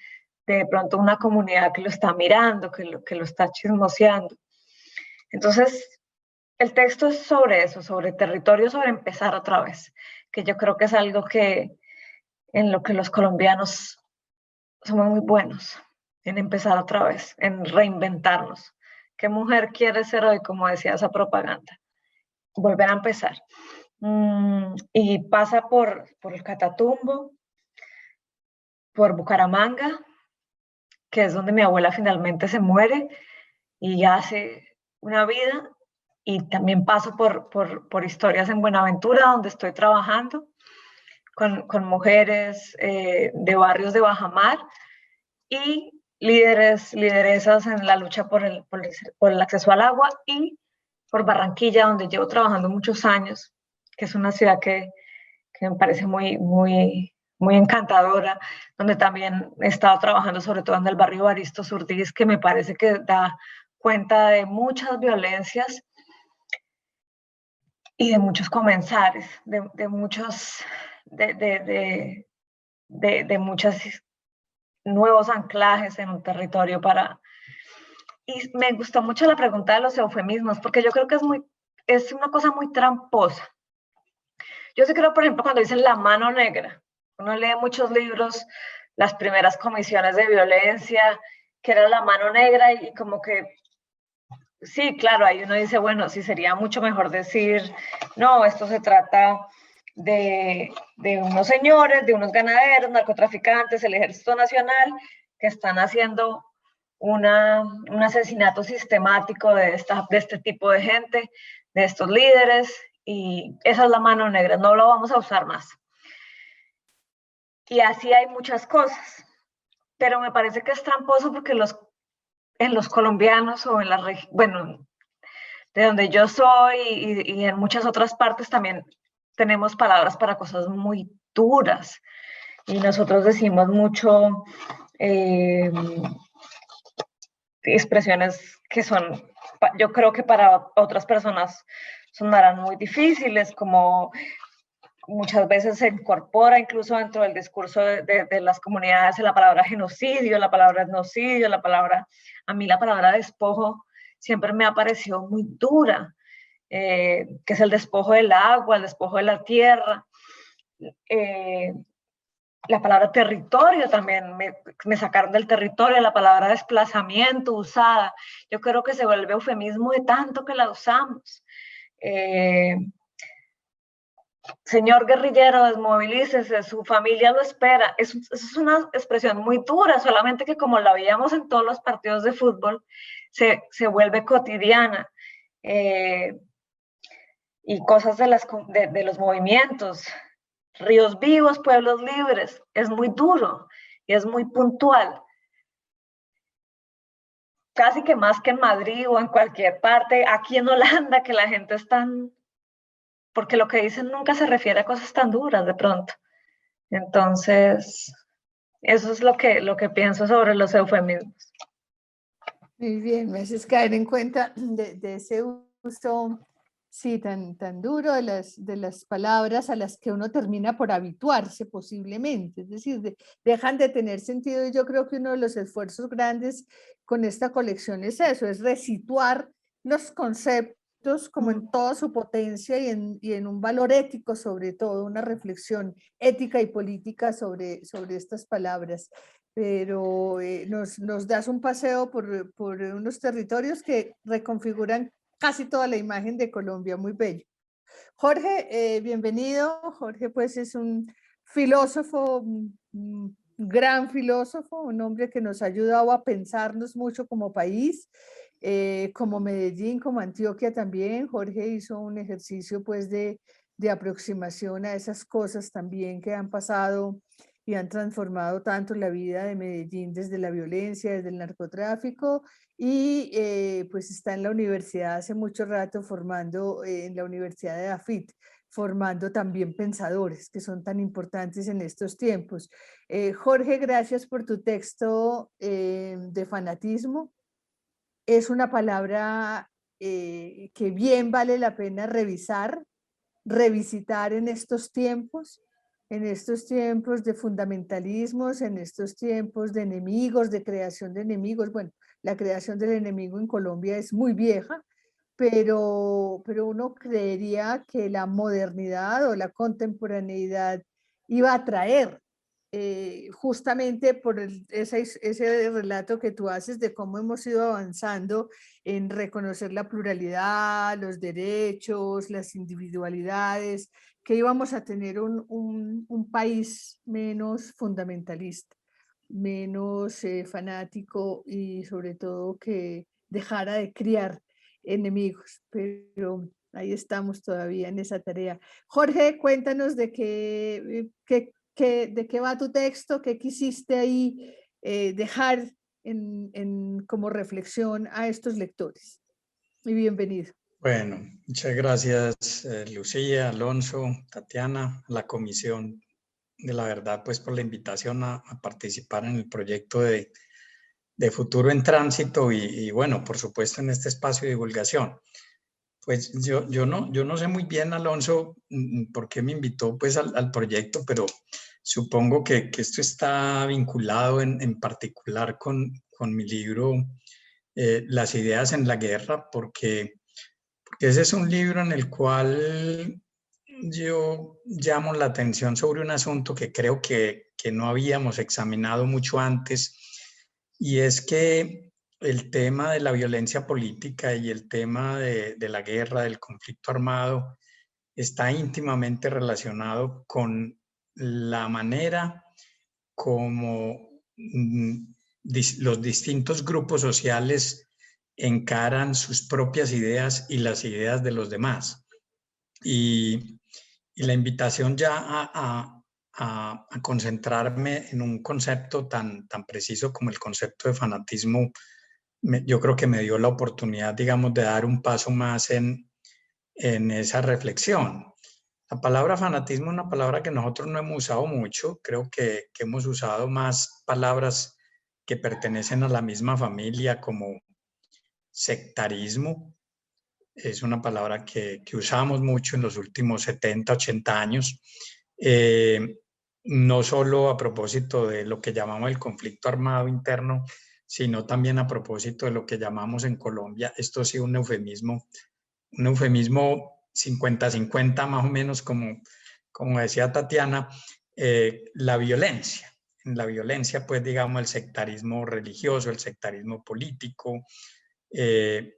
de pronto una comunidad que lo está mirando, que lo está chismoseando. Entonces, el texto es sobre eso, sobre territorio, sobre empezar otra vez, que yo creo que es algo en lo que los colombianos somos muy buenos, en empezar otra vez, en reinventarnos. ¿Qué mujer quiere ser hoy, como decía esa propaganda? Volver a empezar. Y pasa por el Catatumbo, por Bucaramanga, que es donde mi abuela finalmente se muere y hace una vida, y también paso por historias en Buenaventura, donde estoy trabajando con mujeres de barrios de Bajamar y lideresas en la lucha por el acceso al agua, y por Barranquilla, donde llevo trabajando muchos años, que es una ciudad que me parece muy, muy, muy encantadora, donde también he estado trabajando sobre todo en el barrio Baristo Surdís, que me parece que da cuenta de muchas violencias y de muchos comensales, de muchos nuevos anclajes en un territorio para... Y me gustó mucho la pregunta de los eufemismos, porque yo creo que es una cosa muy tramposa. Yo sí creo, por ejemplo, cuando dicen la mano negra, uno lee muchos libros, las primeras comisiones de violencia, que era la mano negra, y como que, sí, claro, ahí uno dice, bueno, sí sería mucho mejor decir, no, esto se trata de unos señores, de unos ganaderos, narcotraficantes, el Ejército Nacional, que están haciendo un asesinato sistemático de este tipo de gente, de estos líderes, y esa es la mano negra, no lo vamos a usar más. Y así hay muchas cosas, pero me parece que es tramposo porque en los colombianos o en la región, bueno, de donde yo soy y en muchas otras partes también tenemos palabras para cosas muy duras, y nosotros decimos mucho expresiones que son, yo creo que para otras personas sonarán muy difíciles, como muchas veces se incorpora incluso dentro del discurso de las comunidades la palabra genocidio, la palabra etnocidio, a mí la palabra despojo siempre me ha parecido muy dura, que es el despojo del agua, el despojo de la tierra. La palabra territorio también, me sacaron del territorio, la palabra desplazamiento usada. Yo creo que se vuelve eufemismo de tanto que la usamos. Señor guerrillero, desmovilícese, su familia lo espera. Es una expresión muy dura, solamente que como la veíamos en todos los partidos de fútbol, se vuelve cotidiana. Y cosas de los movimientos. Ríos vivos, pueblos libres. Es muy duro y es muy puntual. Casi que más que en Madrid o en cualquier parte. Aquí en Holanda, que la gente es tan... Porque lo que dicen nunca se refiere a cosas tan duras de pronto. Entonces, eso es lo que pienso sobre los eufemismos. Muy bien, me haces caer en cuenta de ese uso, sí, tan duro de las palabras a las que uno termina por habituarse posiblemente, es decir, dejan de tener sentido, y yo creo que uno de los esfuerzos grandes con esta colección es eso, es resituar los conceptos como en toda su potencia y en un valor ético, sobre todo, una reflexión ética y política sobre estas palabras. pero nos das un paseo por unos territorios que reconfiguran casi toda la imagen de Colombia, muy bello. Jorge, bienvenido. Jorge pues es un filósofo, un gran filósofo, un hombre que nos ha ayudado a pensarnos mucho como país, como Medellín, como Antioquia también. Jorge hizo un ejercicio pues de aproximación a esas cosas también que han pasado y han transformado tanto la vida de Medellín desde la violencia, desde el narcotráfico, y pues está en la universidad hace mucho rato formando, en la Universidad de AFIT, formando también pensadores que son tan importantes en estos tiempos. Jorge, gracias por tu texto de fanatismo. Es una palabra que bien vale la pena revisar, revisitar en estos tiempos de fundamentalismos, en estos tiempos de enemigos, de creación de enemigos. Bueno, la creación del enemigo en Colombia es muy vieja, pero uno creería que la modernidad o la contemporaneidad iba a traer justamente por ese relato que tú haces de cómo hemos ido avanzando en reconocer la pluralidad, los derechos, las individualidades, que íbamos a tener un país menos fundamentalista, menos fanático y sobre todo que dejara de criar enemigos, pero ahí estamos todavía en esa tarea. Jorge, cuéntanos de de qué va tu texto, qué quisiste ahí dejar como reflexión a estos lectores. Y bienvenido. Bueno, muchas gracias Lucía, Alonso, Tatiana, la Comisión de la Verdad, pues por la invitación a participar en el proyecto de Futuro en Tránsito y bueno, por supuesto en este espacio de divulgación. Pues yo no sé muy bien, Alonso, por qué me invitó pues al proyecto, pero supongo que esto está vinculado en particular con mi libro Las ideas en la guerra, porque ese es un libro en el cual yo llamo la atención sobre un asunto que creo que no habíamos examinado mucho antes, y es que el tema de la violencia política y el tema de la guerra, del conflicto armado, está íntimamente relacionado con la manera como los distintos grupos sociales encaran sus propias ideas y las ideas de los demás. Y la invitación ya a concentrarme en un concepto tan preciso como el concepto de fanatismo, yo creo que me dio la oportunidad, digamos, de dar un paso más en esa reflexión. La palabra fanatismo es una palabra que nosotros no hemos usado mucho. Creo que hemos usado más palabras que pertenecen a la misma familia, como sectarismo. Es una palabra que usamos mucho en los últimos 70, 80 años. No solo a propósito de lo que llamamos el conflicto armado interno, sino también a propósito de lo que llamamos en Colombia, esto sí un eufemismo 50-50 más o menos, como decía Tatiana, la violencia. En la violencia, pues digamos, el sectarismo religioso, el sectarismo político. Yo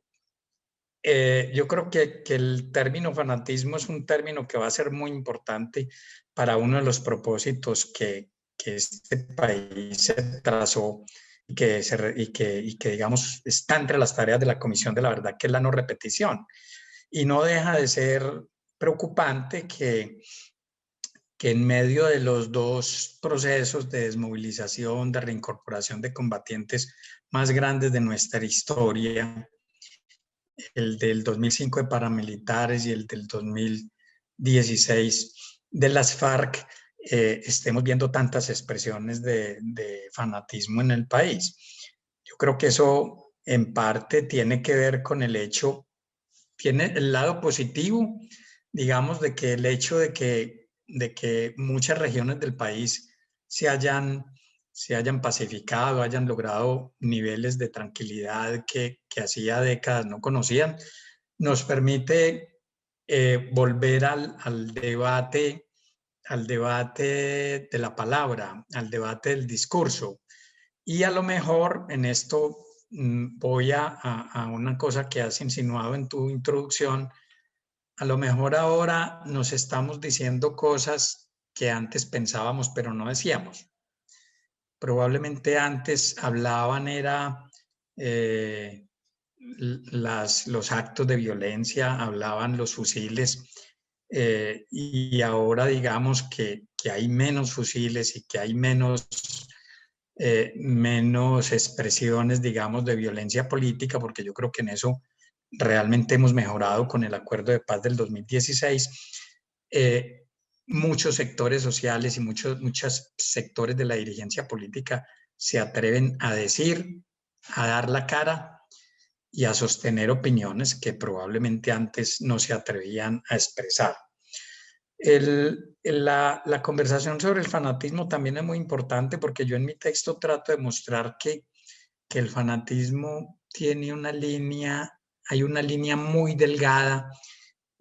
creo que el término fanatismo es un término que va a ser muy importante para uno de los propósitos que este país se trazó y que digamos, está entre las tareas de la Comisión de la Verdad, que es la no repetición. Y no deja de ser preocupante que en medio de los dos procesos de desmovilización, de reincorporación de combatientes más grandes de nuestra historia, el del 2005 de paramilitares y el del 2016 de las FARC, estemos viendo tantas expresiones de fanatismo en el país. Yo creo que eso en parte tiene que ver con el hecho, tiene el lado positivo, digamos, de que el hecho de que muchas regiones del país se hayan pacificado, hayan logrado niveles de tranquilidad que hacía décadas no conocían, nos permite volver al debate de la palabra, al debate del discurso. Y a lo mejor en esto voy a una cosa que has insinuado en tu introducción. A lo mejor ahora nos estamos diciendo cosas que antes pensábamos pero no decíamos. Probablemente antes hablaban los actos de violencia, hablaban los fusiles, y ahora digamos que hay menos fusiles y que hay menos expresiones, digamos, de violencia política, porque yo creo que en eso realmente hemos mejorado con el Acuerdo de Paz del 2016. Muchos sectores sociales y muchos sectores de la dirigencia política se atreven a decir, a dar la cara y a sostener opiniones que probablemente antes no se atrevían a expresar. La conversación sobre el fanatismo también es muy importante porque yo en mi texto trato de mostrar que el fanatismo tiene hay una línea muy delgada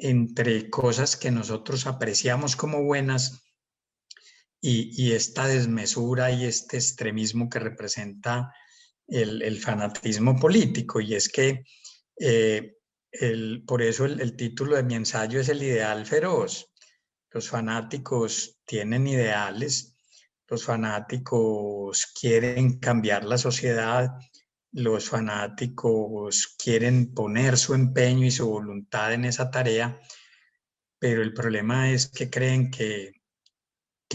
entre cosas que nosotros apreciamos como buenas y esta desmesura y este extremismo que representa el fanatismo político. Y es que por eso el título de mi ensayo es El ideal feroz. Los fanáticos tienen ideales, los fanáticos quieren cambiar la sociedad, los fanáticos quieren poner su empeño y su voluntad en esa tarea, pero el problema es que creen que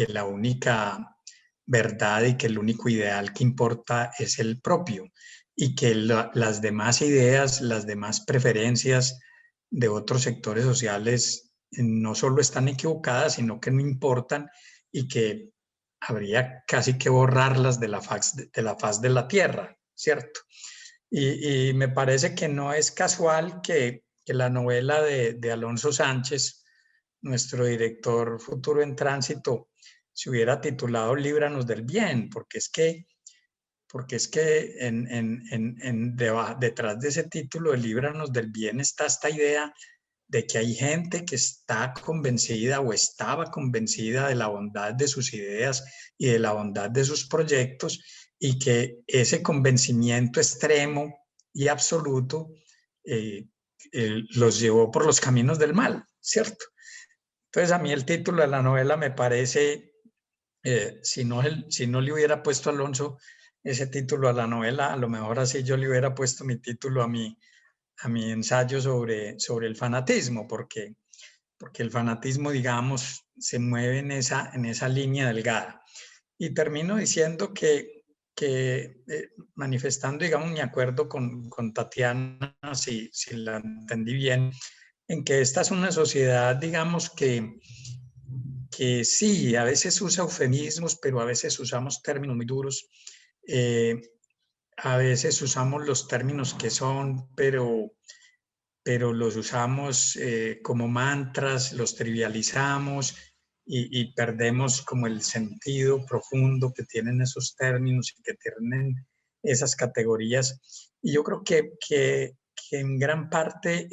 la única verdad y que el único ideal que importa es el propio y que las demás ideas, las demás preferencias de otros sectores sociales no solo están equivocadas, sino que no importan y que habría casi que borrarlas de la faz de la tierra, ¿cierto? Y me parece que no es casual que la novela de Alonso Sánchez, nuestro director Futuro en Tránsito, se hubiera titulado Líbranos del Bien, porque es que detrás de ese título de Líbranos del Bien está esta idea de que hay gente que está convencida o estaba convencida de la bondad de sus ideas y de la bondad de sus proyectos, y que ese convencimiento extremo y absoluto los llevó por los caminos del mal, ¿cierto? Entonces a mí el título de la novela me parece, si no le hubiera puesto a Alonso ese título a la novela, a lo mejor así yo le hubiera puesto mi título a mi ensayo sobre el fanatismo, porque el fanatismo, digamos, se mueve en esa línea delgada. Y termino diciendo que manifestando, digamos, mi acuerdo con Tatiana, si la entendí bien, en que esta es una sociedad, digamos, que sí, a veces usa eufemismos, pero a veces usamos términos muy duros. A veces usamos los términos que son, pero los usamos como mantras, los trivializamos y perdemos como el sentido profundo que tienen esos términos y que tienen esas categorías. Y yo creo que en gran parte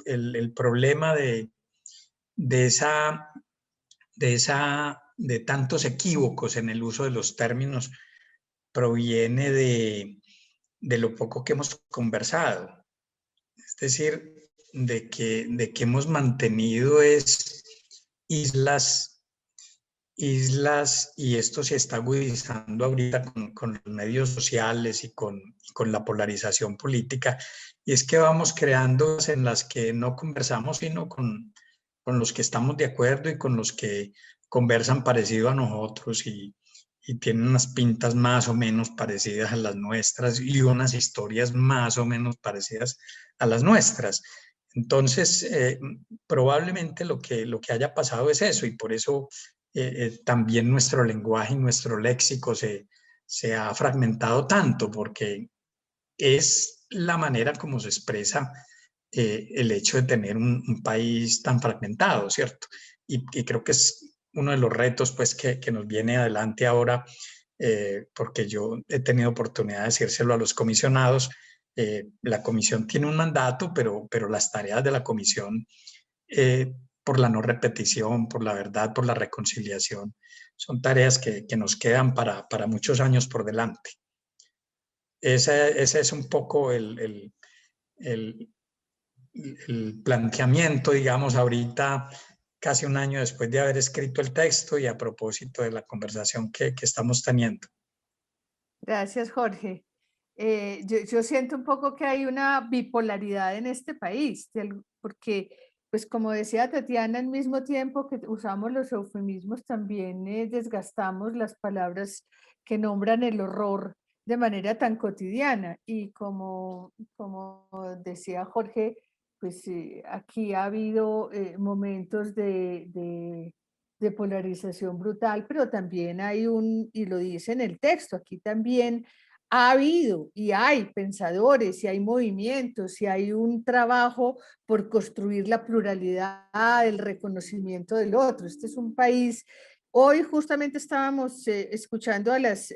el problema de tantos equívocos en el uso de los términos proviene de lo poco que hemos conversado. Es decir, de que hemos mantenido islas, y esto se está agudizando ahorita con los medios sociales y con la polarización política, y es que vamos creando en las que no conversamos sino con los que estamos de acuerdo y con los que conversan parecido a nosotros y tienen unas pintas más o menos parecidas a las nuestras y unas historias más o menos parecidas a las nuestras. Entonces, probablemente lo que haya pasado es eso, y por eso también nuestro lenguaje y nuestro léxico se ha fragmentado tanto, porque es la manera como se expresa el hecho de tener un país tan fragmentado, ¿cierto? Y creo que es uno de los retos pues, que nos viene adelante ahora, porque yo he tenido oportunidad de decírselo a los comisionados. La comisión tiene un mandato, pero las tareas de la comisión, por la no repetición, por la verdad, por la reconciliación, son tareas que nos quedan para muchos años por delante. ese es un poco el planteamiento, digamos, ahorita, casi un año después de haber escrito el texto y a propósito de la conversación que estamos teniendo. Gracias, Jorge. Yo siento un poco que hay una bipolaridad en este país, porque, pues como decía Tatiana, al mismo tiempo que usamos los eufemismos, también desgastamos las palabras que nombran el horror de manera tan cotidiana. Y como decía Jorge, pues aquí ha habido momentos de polarización brutal, pero también hay y lo dice en el texto, aquí también ha habido y hay pensadores y hay movimientos y hay un trabajo por construir la pluralidad, el reconocimiento del otro. Este es un país. Hoy justamente estábamos escuchando a las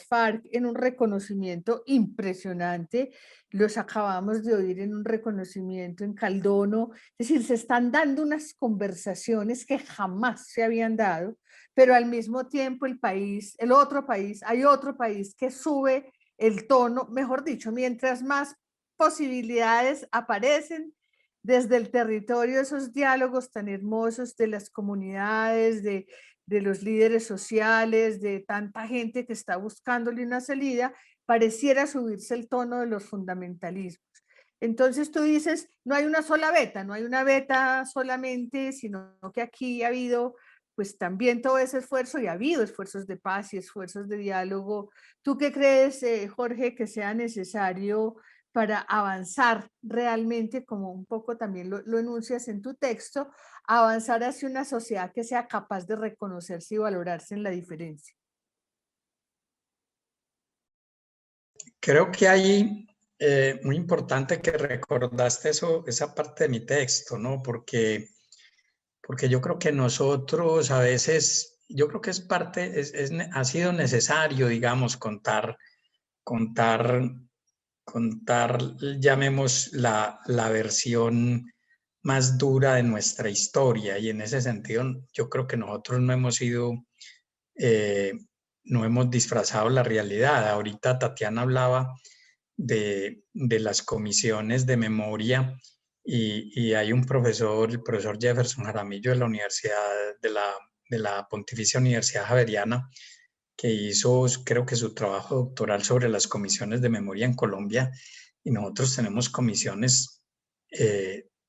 FARC en un reconocimiento impresionante. Los acabamos de oír en un reconocimiento en Caldono. Es decir, se están dando unas conversaciones que jamás se habían dado, pero al mismo tiempo hay otro país que sube el tono, mejor dicho, mientras más posibilidades aparecen desde el territorio, esos diálogos tan hermosos de las comunidades, de los líderes sociales, de tanta gente que está buscándole una salida, pareciera subirse el tono de los fundamentalismos. Entonces tú dices, no hay una sola beta, no hay una beta solamente, sino que aquí ha habido pues también todo ese esfuerzo y ha habido esfuerzos de paz y esfuerzos de diálogo. ¿Tú qué crees, Jorge, que sea necesario para avanzar realmente, como un poco también lo enuncias en tu texto, avanzar hacia una sociedad que sea capaz de reconocerse y valorarse en la diferencia? Creo que hay muy importante que recordaste esa parte de mi texto, ¿no? Porque yo creo que nosotros a veces, yo creo que es parte, ha sido necesario, digamos, contar, llamemos la versión más dura de nuestra historia. Y en ese sentido, yo creo que nosotros no hemos sido, no hemos disfrazado la realidad. Ahorita Tatiana hablaba de las comisiones de memoria y hay un profesor, el profesor Jefferson Jaramillo de la Universidad, de la Pontificia Universidad Javeriana, que hizo, creo que su trabajo doctoral sobre las comisiones de memoria en Colombia, y nosotros tenemos comisiones,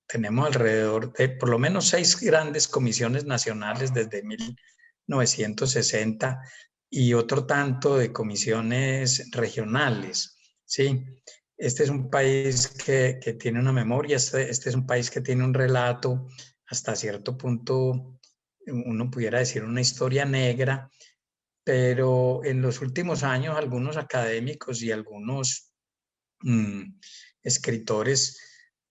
tenemos alrededor de por lo menos 6 grandes comisiones nacionales desde 1960 y otro tanto de comisiones regionales, ¿sí? Este es un país que tiene una memoria, este es un país que tiene un relato, hasta cierto punto, uno pudiera decir una historia negra, pero en los últimos años algunos académicos y algunos escritores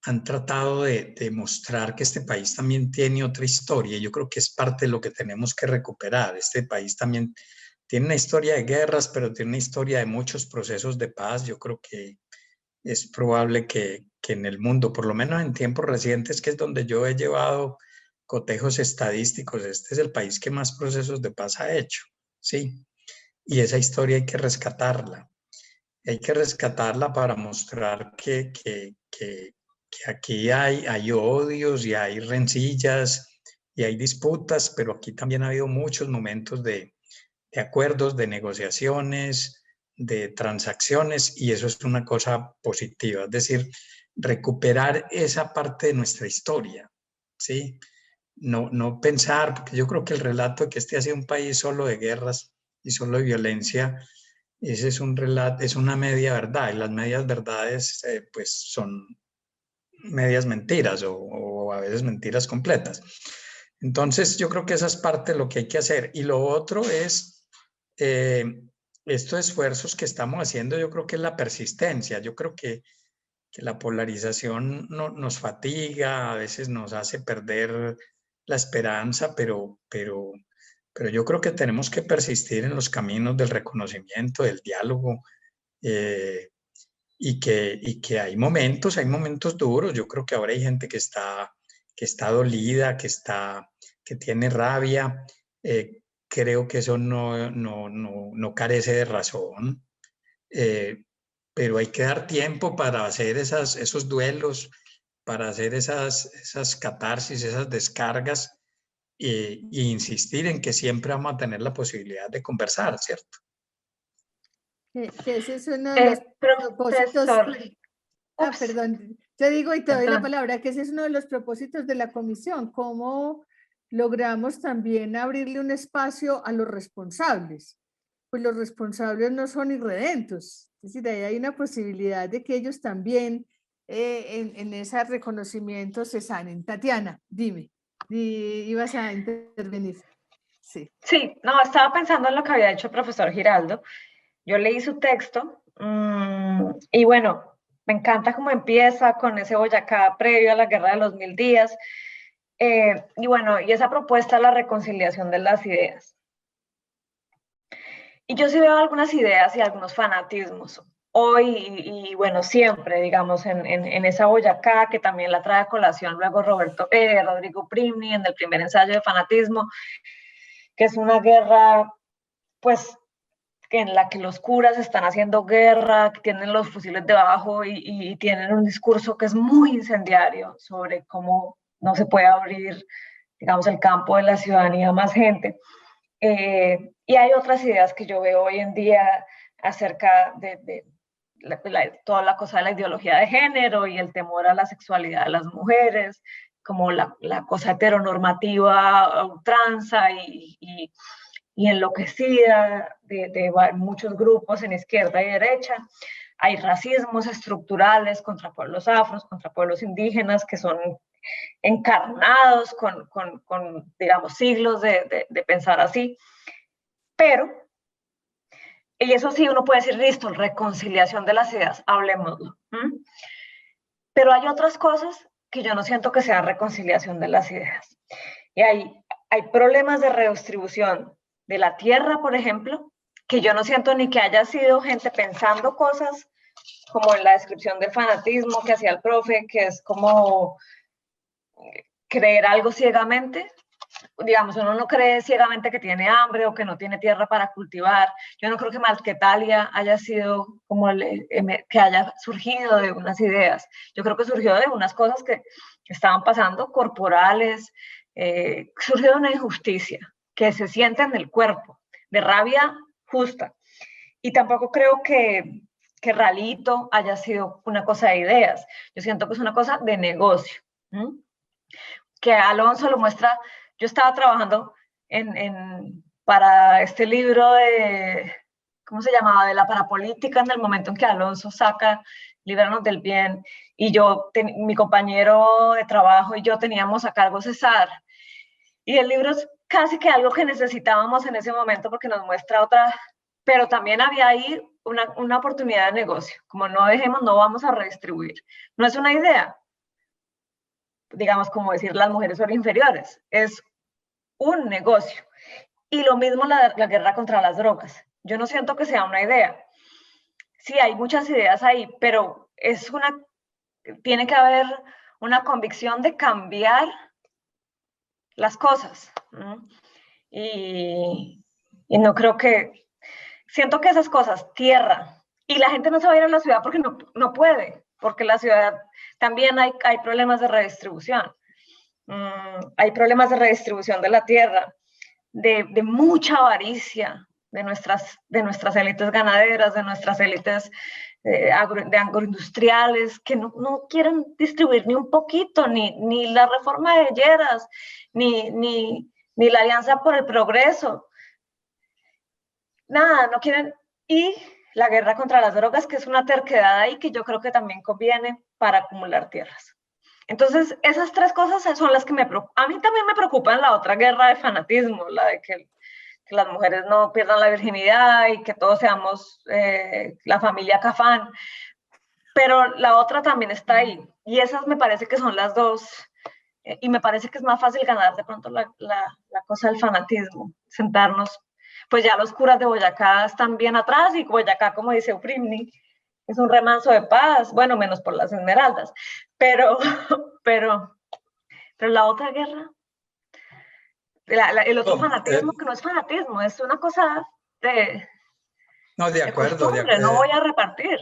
han tratado de mostrar que este país también tiene otra historia. Yo creo que es parte de lo que tenemos que recuperar. Este país también tiene una historia de guerras, pero tiene una historia de muchos procesos de paz. Yo creo que es probable que en el mundo, por lo menos en tiempos recientes, que es donde yo he llevado cotejos estadísticos, este es el país que más procesos de paz ha hecho, ¿sí? Y esa historia hay que rescatarla. Hay que rescatarla para mostrar que aquí hay odios y hay rencillas y hay disputas, pero aquí también ha habido muchos momentos de acuerdos, de negociaciones, de transacciones, y eso es una cosa positiva, es decir, recuperar esa parte de nuestra historia, ¿sí? No pensar, porque yo creo que el relato de que este ha sido un país solo de guerras y solo de violencia, ese es un relato, es una media verdad, y las medias verdades pues son medias mentiras o a veces mentiras completas. Entonces yo creo que esa es parte de lo que hay que hacer. Y lo otro es estos esfuerzos que estamos haciendo, yo creo que es la persistencia. Yo creo que la polarización nos fatiga, a veces nos hace perder la esperanza, pero yo creo que tenemos que persistir en los caminos del reconocimiento, del diálogo, y que hay momentos duros. Yo creo que ahora hay gente que está dolida, que tiene rabia. Creo que eso no carece de razón. pero hay que dar tiempo para hacer esos duelos, para hacer esas catarsis, esas descargas, e insistir en que siempre vamos a tener la posibilidad de conversar, ¿cierto? Que ese es uno de los propósitos. Profesor, Perdón, te digo y te doy la perdón. palabra, que ese es uno de los propósitos de la comisión, cómo logramos también abrirle un espacio a los responsables. Pues los responsables no son irredentos, es decir, ahí hay una posibilidad de que ellos también en ese reconocimiento se sanen. Tatiana, dime, ibas a intervenir. Sí. Sí, no, estaba pensando en lo que había dicho el profesor Giraldo. Yo leí su texto y bueno, me encanta cómo empieza con ese Boyacá previo a la Guerra de los 1000 días. Y bueno, y esa propuesta de la reconciliación de las ideas. Y yo sí veo algunas ideas y algunos fanatismos. Hoy y bueno, siempre, digamos, en esa Boyacá, que también la trae a colación luego Rodrigo Primni en el primer ensayo de fanatismo, que es una guerra, pues, en la que los curas están haciendo guerra, que tienen los fusiles debajo y tienen un discurso que es muy incendiario sobre cómo no se puede abrir, digamos, el campo de la ciudadanía a más gente. Y hay otras ideas que yo veo hoy en día acerca de toda la cosa de la ideología de género y el temor a la sexualidad de las mujeres, como la cosa heteronormativa a ultranza y enloquecida de muchos grupos en izquierda y derecha. Hay racismos estructurales contra pueblos afros, contra pueblos indígenas, que son encarnados con digamos, siglos de pensar así. Pero, y eso sí, uno puede decir, listo, reconciliación de las ideas, hablemoslo. Pero hay otras cosas que yo no siento que sean reconciliación de las ideas. Y hay problemas de redistribución de la tierra, por ejemplo, que yo no siento ni que haya sido gente pensando cosas como en la descripción del fanatismo que hacía el profe, que es como creer algo ciegamente. Digamos, uno no cree ciegamente que tiene hambre o que no tiene tierra para cultivar. Yo no creo que Malquetalia haya sido como que haya surgido de unas ideas. Yo creo que surgió de unas cosas que estaban pasando, corporales, surgió de una injusticia que se siente en el cuerpo, de rabia justa. Y tampoco creo que Ralito haya sido una cosa de ideas. Yo siento que es una cosa de negocio. Que Alonso lo muestra. Yo estaba trabajando para este libro de, ¿cómo se llamaba? De la parapolítica, en el momento en que Alonso saca Líbranos del Bien, y mi compañero de trabajo y yo teníamos a cargo Cesar. Y el libro es casi que algo que necesitábamos en ese momento porque nos muestra otra, pero también había ahí una oportunidad de negocio, como no dejemos, no vamos a redistribuir. No es una idea, digamos, como decir las mujeres son inferiores, es un negocio. Y lo mismo la guerra contra las drogas. Yo no siento que sea una idea. Sí, hay muchas ideas ahí, pero tiene que haber una convicción de cambiar las cosas. Y no creo siento que esas cosas, tierra, y la gente no se va a ir a la ciudad porque no puede, porque la ciudad también hay problemas de redistribución. Hay problemas de redistribución de la tierra, de mucha avaricia de nuestras élites ganaderas, de nuestras élites de agroindustriales, que no quieren distribuir ni un poquito, ni la reforma de Lleras, ni la Alianza por el Progreso. Nada, no quieren. Y la guerra contra las drogas, que es una terquedad ahí que yo creo que también conviene para acumular tierras. Entonces, esas tres cosas son las que a mí también me preocupan la otra guerra de fanatismo, la de que las mujeres no pierdan la virginidad y que todos seamos la familia Cafán. Pero la otra también está ahí. Y esas me parece que son las dos. Y me parece que es más fácil ganar de pronto la cosa del fanatismo, sentarnos. Pues ya los curas de Boyacá están bien atrás y Boyacá, como dice Uprimni, es un remanso de paz, bueno, menos por las esmeraldas, pero la otra guerra, el otro fanatismo, que no es fanatismo, es una cosa de acuerdo, costumbre, no voy a repartir.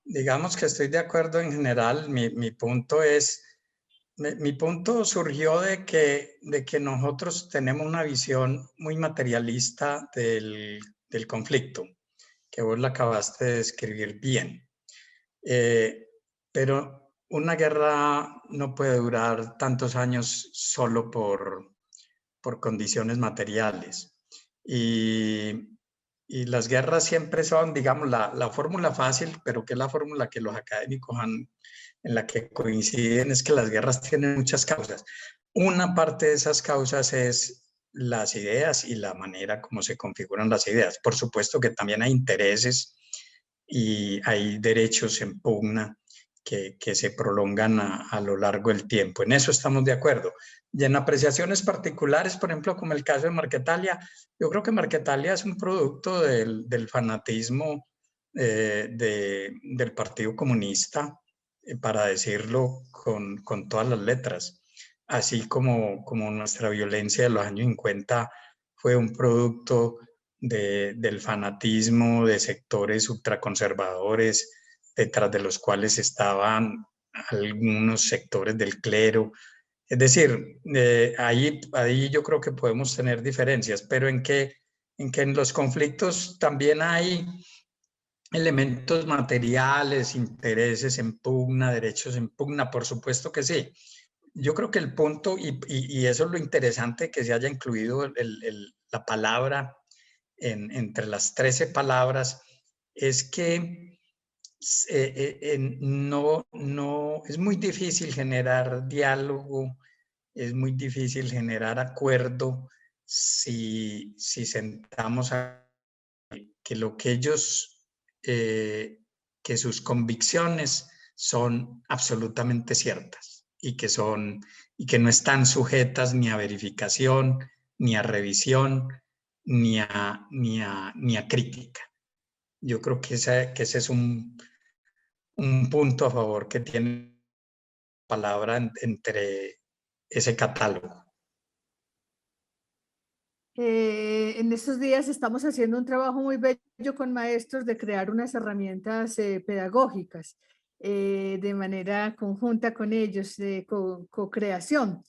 digamos que estoy de acuerdo en general. Mi punto es, mi punto surgió de que nosotros tenemos una visión muy materialista del conflicto, que vos la acabaste de describir bien. Pero una guerra no puede durar tantos años solo por condiciones materiales. Y las guerras siempre son, digamos, la fórmula fácil, pero que es la fórmula que los académicos en la que coinciden, es que las guerras tienen muchas causas. Una parte de esas causas es las ideas y la manera como se configuran las ideas. Por supuesto que también hay intereses y hay derechos en pugna que se prolongan a lo largo del tiempo. En eso estamos de acuerdo. Y en apreciaciones particulares, por ejemplo, como el caso de Marquetalia, yo creo que Marquetalia es un producto del fanatismo del Partido Comunista, para decirlo con todas las letras. Así como nuestra violencia de los años 50 fue un producto del fanatismo de sectores ultraconservadores, detrás de los cuales estaban algunos sectores del clero. Es decir, ahí yo creo que podemos tener diferencias, pero en que en los conflictos también hay elementos materiales, intereses en pugna, derechos en pugna, por supuesto que sí. Yo creo que el punto, y eso es lo interesante, que se haya incluido la palabra entre las 13 palabras, es que no, es muy difícil generar diálogo, es muy difícil generar acuerdo si sentamos a que lo que ellos, que sus convicciones son absolutamente ciertas y que no están sujetas ni a verificación, ni a revisión, ni a crítica. Yo creo que ese es un punto a favor que tiene la palabra entre ese catálogo. En estos días estamos haciendo un trabajo muy bello con maestros de crear unas herramientas pedagógicas de manera conjunta con ellos, de co-creación.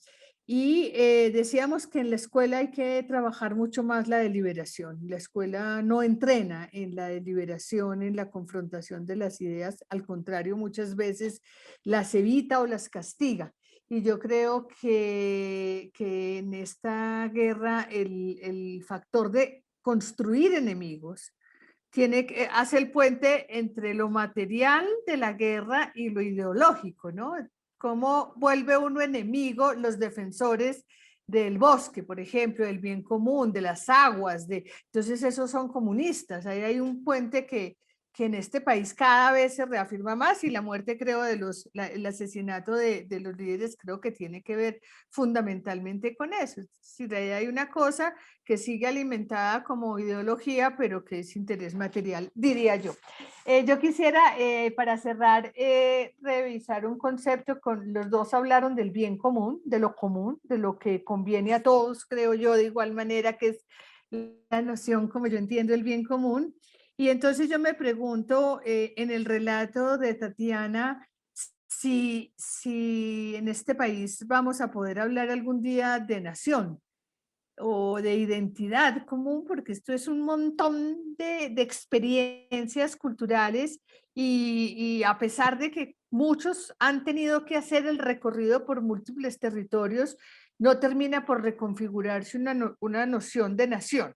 Y decíamos que en la escuela hay que trabajar mucho más la deliberación. La escuela no entrena en la deliberación, en la confrontación de las ideas. Al contrario, muchas veces las evita o las castiga. Y yo creo que en esta guerra el factor de construir enemigos hace el puente entre lo material de la guerra y lo ideológico, ¿no? Cómo vuelve uno enemigo los defensores del bosque, por ejemplo, del bien común, de las aguas, entonces esos son comunistas. Ahí hay un puente que en este país cada vez se reafirma más, y la muerte, creo, el asesinato de los líderes, creo que tiene que ver fundamentalmente con eso. Si hay una cosa que sigue alimentada como ideología, pero que es interés material, diría yo. Yo quisiera, para cerrar, revisar un concepto. Los dos hablaron del bien común, de lo que conviene a todos, creo yo, de igual manera, que es la noción, como yo entiendo, el bien común. Y entonces yo me pregunto, en el relato de Tatiana, si en este país vamos a poder hablar algún día de nación o de identidad común, porque esto es un montón de experiencias culturales, y a pesar de que muchos han tenido que hacer el recorrido por múltiples territorios, no termina por reconfigurarse una noción de nación,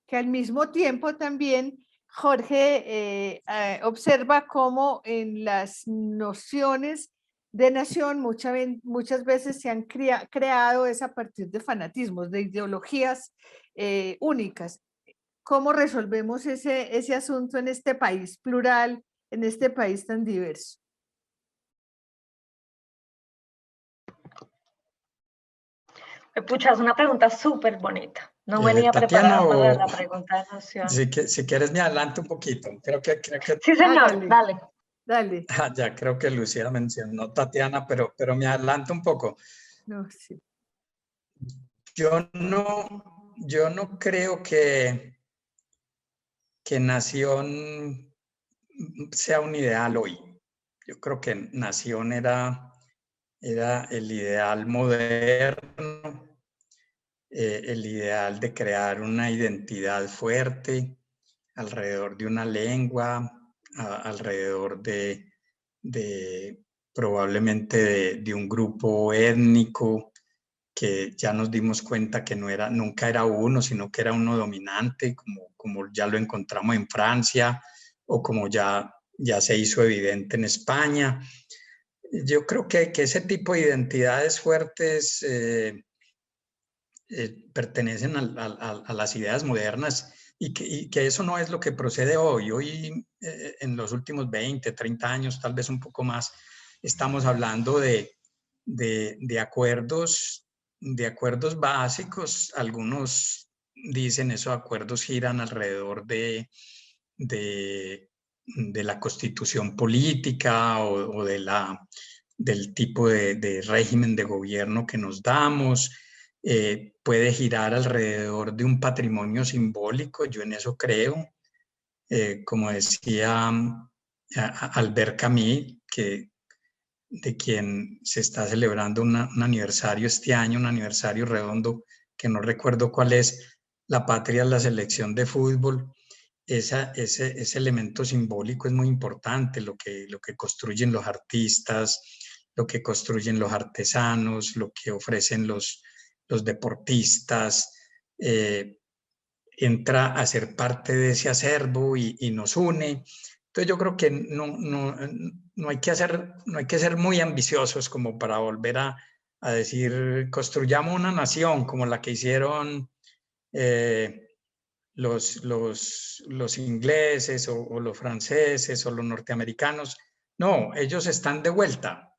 que al mismo tiempo también Jorge observa cómo en las nociones de nación muchas veces se han creado es a partir de fanatismos, de ideologías únicas. ¿Cómo resolvemos ese asunto en este país plural, en este país tan diverso? Pucha, es una pregunta súper bonita. No venía Tatiana, preparada para la pregunta de nación. Si quieres me adelanto un poquito. Creo que sí, señor, dale. Dale. Ya creo que Lucía mencionó Tatiana, pero me adelanto un poco. No, sí. Yo no creo que nación sea un ideal hoy. Yo creo que nación era el ideal moderno, el ideal de crear una identidad fuerte alrededor de una lengua, alrededor de probablemente de un grupo étnico, que ya nos dimos cuenta que nunca era uno, sino que era uno dominante, como ya lo encontramos en Francia, o como ya se hizo evidente en España. Yo creo que ese tipo de identidades fuertes pertenecen a las ideas modernas, y que eso no es lo que procede hoy. Hoy, en los últimos 20, 30 años, tal vez un poco más, estamos hablando de acuerdos básicos. Algunos dicen esos acuerdos giran alrededor de la constitución política o del tipo de régimen de gobierno que nos damos. Puede girar alrededor de un patrimonio simbólico, yo en eso creo. Como decía Albert Camus, de quien se está celebrando un aniversario este año, un aniversario redondo, que no recuerdo cuál es. La patria es la selección de fútbol. Ese elemento simbólico es muy importante, lo que construyen los artistas, lo que construyen los artesanos, lo que ofrecen los deportistas, entra a ser parte de ese acervo y nos une. Entonces yo creo que no hay que ser muy ambiciosos como para volver a decir, construyamos una nación como la que hicieron los ingleses o los franceses o los norteamericanos. No, ellos están de vuelta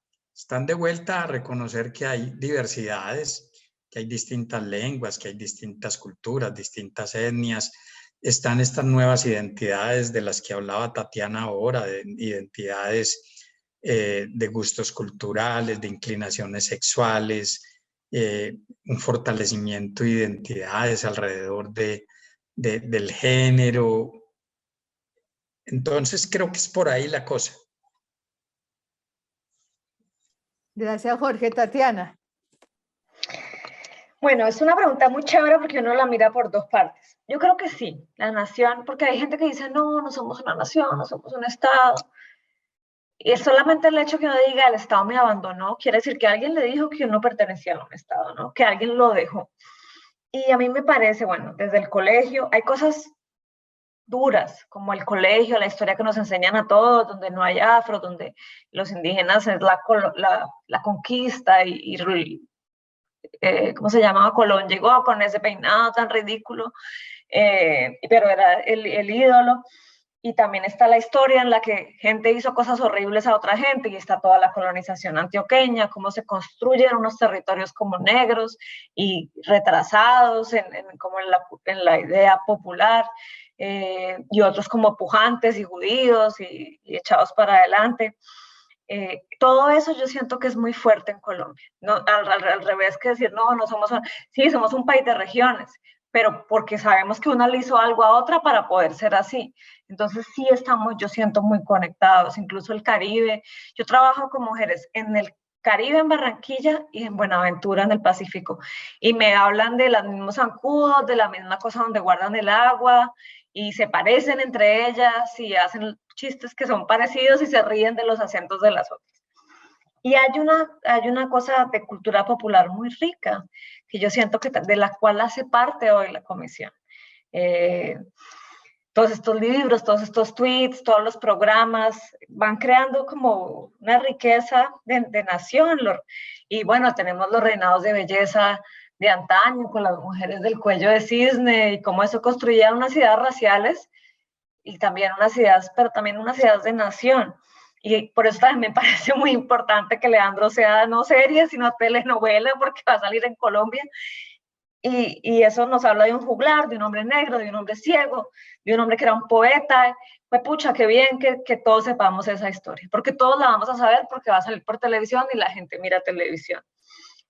a reconocer que hay diversidades, que hay distintas lenguas, que hay distintas culturas, distintas etnias. Están estas nuevas identidades de las que hablaba Tatiana ahora, de identidades de gustos culturales, de inclinaciones sexuales, un fortalecimiento de identidades alrededor del género. Entonces creo que es por ahí la cosa. Gracias, Jorge. Tatiana. Bueno, es una pregunta muy chévere porque uno la mira por dos partes. Yo creo que sí, la nación, porque hay gente que dice, no, no somos una nación, no somos un Estado. Y es solamente el hecho que uno diga, el Estado me abandonó, quiere decir que alguien le dijo que uno pertenecía a un Estado, ¿no? Que alguien lo dejó. Y a mí me parece, bueno, desde el colegio hay cosas duras, como el colegio, la historia que nos enseñan a todos, donde no hay afro, donde los indígenas es la conquista ¿cómo se llamaba? Colón llegó con ese peinado tan ridículo, pero era el ídolo. Y también está la historia en la que gente hizo cosas horribles a otra gente, y está toda la colonización antioqueña, cómo se construyen unos territorios como negros y retrasados como en la idea popular, y otros como pujantes y judíos y echados para adelante. Todo eso yo siento que es muy fuerte en Colombia, ¿no? Al revés que decir, no somos, sí, somos un país de regiones, pero porque sabemos que una le hizo algo a otra para poder ser así. Entonces sí estamos, yo siento, muy conectados, incluso el Caribe. Yo trabajo con mujeres en el Caribe, en Barranquilla, y en Buenaventura, en el Pacífico, y me hablan de los mismos zancudos, de la misma cosa donde guardan el agua, y se parecen entre ellas, y hacen chistes que son parecidos y se ríen de los acentos de las otras. Y hay una cosa de cultura popular muy rica, que yo siento que de la cual hace parte hoy la comisión. Todos estos libros, todos estos tweets, todos los programas van creando como una riqueza de nación. Y bueno, tenemos los reinados de belleza de antaño con las mujeres del cuello de cisne y cómo eso construía unas ideas raciales y también unas ideas, pero también unas ideas de nación. Y por eso también me parece muy importante que Leandro sea no serie, sino telenovela, porque va a salir en Colombia. Y eso nos habla de un juglar, de un hombre negro, de un hombre ciego, de un hombre que era un poeta. Pues pucha, qué bien que todos sepamos esa historia, porque todos la vamos a saber porque va a salir por televisión y la gente mira televisión.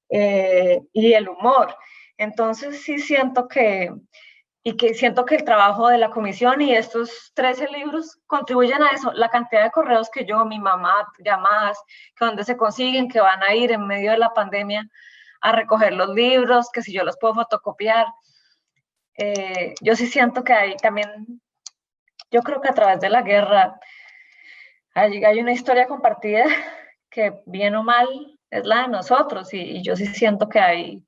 Y el humor. Entonces sí siento que y que siento que el trabajo de la comisión y estos 13 libros contribuyen a eso. La cantidad de correos que yo, mi mamá, llamadas, que donde se consiguen, que van a ir en medio de la pandemia a recoger los libros, que si yo los puedo fotocopiar. Yo sí siento que hay también, yo creo que a través de la guerra hay una historia compartida que bien o mal es la de nosotros, y yo sí siento que hay,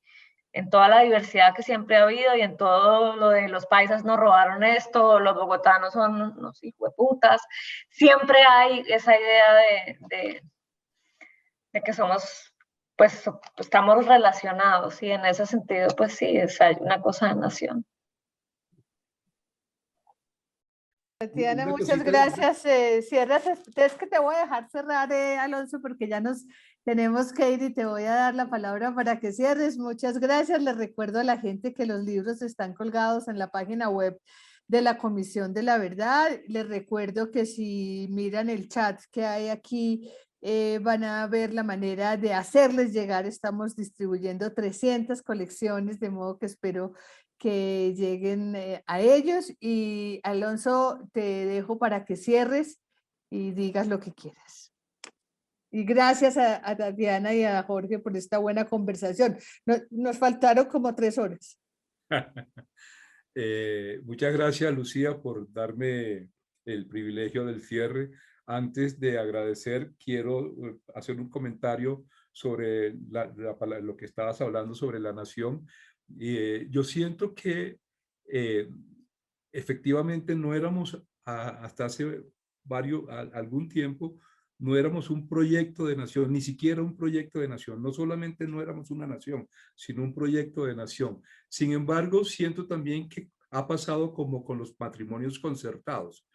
en toda la diversidad que siempre ha habido y en todo lo de los paisas nos robaron esto, los bogotanos son unos hijueputas, siempre hay esa idea de que somos, pues estamos relacionados, y en ese sentido, pues sí, hay una cosa de nación. Tatiana, Una muchas cosita, gracias. Cierras, es que te voy a dejar cerrar, Alonso, porque ya nos tenemos que ir y te voy a dar la palabra para que cierres. Muchas gracias. Les recuerdo a la gente que los libros están colgados en la página web de la Comisión de la Verdad. Les recuerdo que si miran el chat que hay aquí, van a ver la manera de hacerles llegar. Estamos distribuyendo 300 colecciones, de modo que espero que lleguen a ellos. Y Alonso, te dejo para que cierres y digas lo que quieras. Y gracias a Tatiana y a Jorge por esta buena conversación. Nos faltaron como 3 horas. Muchas gracias, Lucía, por darme el privilegio del cierre. Antes de agradecer, quiero hacer un comentario sobre lo que estabas hablando sobre la nación. Yo siento que efectivamente no éramos, hasta hace algún tiempo, no éramos un proyecto de nación, ni siquiera un proyecto de nación. No solamente no éramos una nación, sino un proyecto de nación. Sin embargo, siento también que ha pasado como con los matrimonios concertados,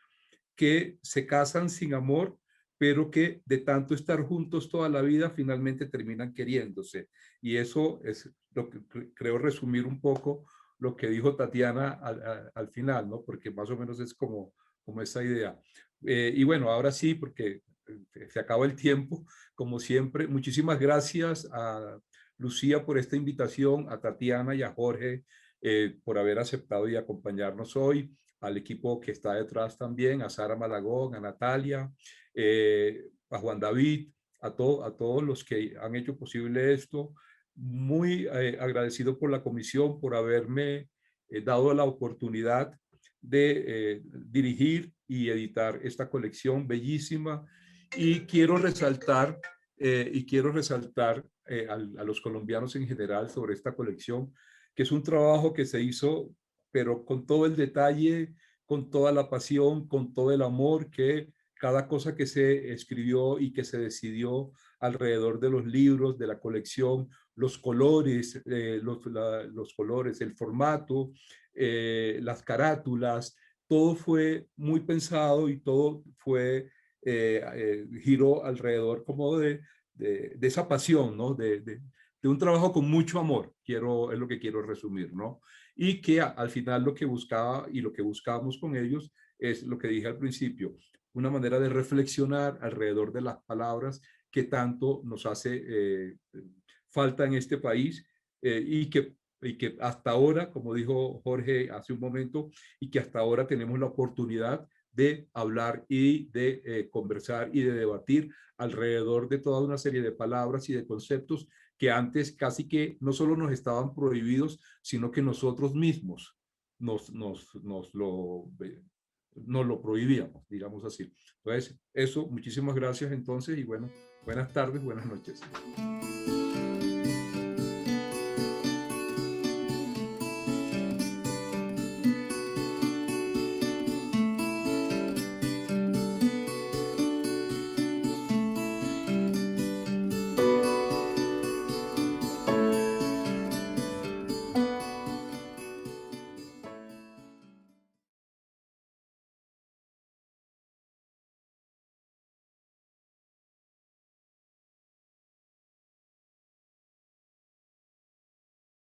que se casan sin amor, pero que de tanto estar juntos toda la vida, finalmente terminan queriéndose. Y eso es lo que creo resumir un poco lo que dijo Tatiana al final, ¿no? Porque más o menos es como esa idea. Y bueno, ahora sí, porque se acabó el tiempo, como siempre. Muchísimas gracias a Lucía por esta invitación, a Tatiana y a Jorge por haber aceptado y acompañarnos hoy, al equipo que está detrás también, a Sara Malagón, a Natalia, a Juan David, a todos los que han hecho posible esto. Muy agradecido por la comisión, por haberme dado la oportunidad de dirigir y editar esta colección bellísima. Y quiero resaltar a los colombianos en general sobre esta colección, que es un trabajo que se hizo, pero con todo el detalle, con toda la pasión, con todo el amor, que cada cosa que se escribió y que se decidió alrededor de los libros, de la colección, los colores, los colores, el formato, las carátulas, todo fue muy pensado y todo fue giró alrededor como de esa pasión, ¿no? De un trabajo con mucho amor, es lo que quiero resumir, ¿no? Y que al final lo que buscaba y lo que buscábamos con ellos es lo que dije al principio, una manera de reflexionar alrededor de las palabras que tanto nos hace falta en este país y que hasta ahora, como dijo Jorge hace un momento, y que hasta ahora tenemos la oportunidad de hablar y de conversar y de debatir alrededor de toda una serie de palabras y de conceptos que antes casi que no solo nos estaban prohibidos, sino que nosotros mismos nos lo prohibíamos, digamos así. Entonces, eso, muchísimas gracias entonces y bueno, buenas tardes, buenas noches.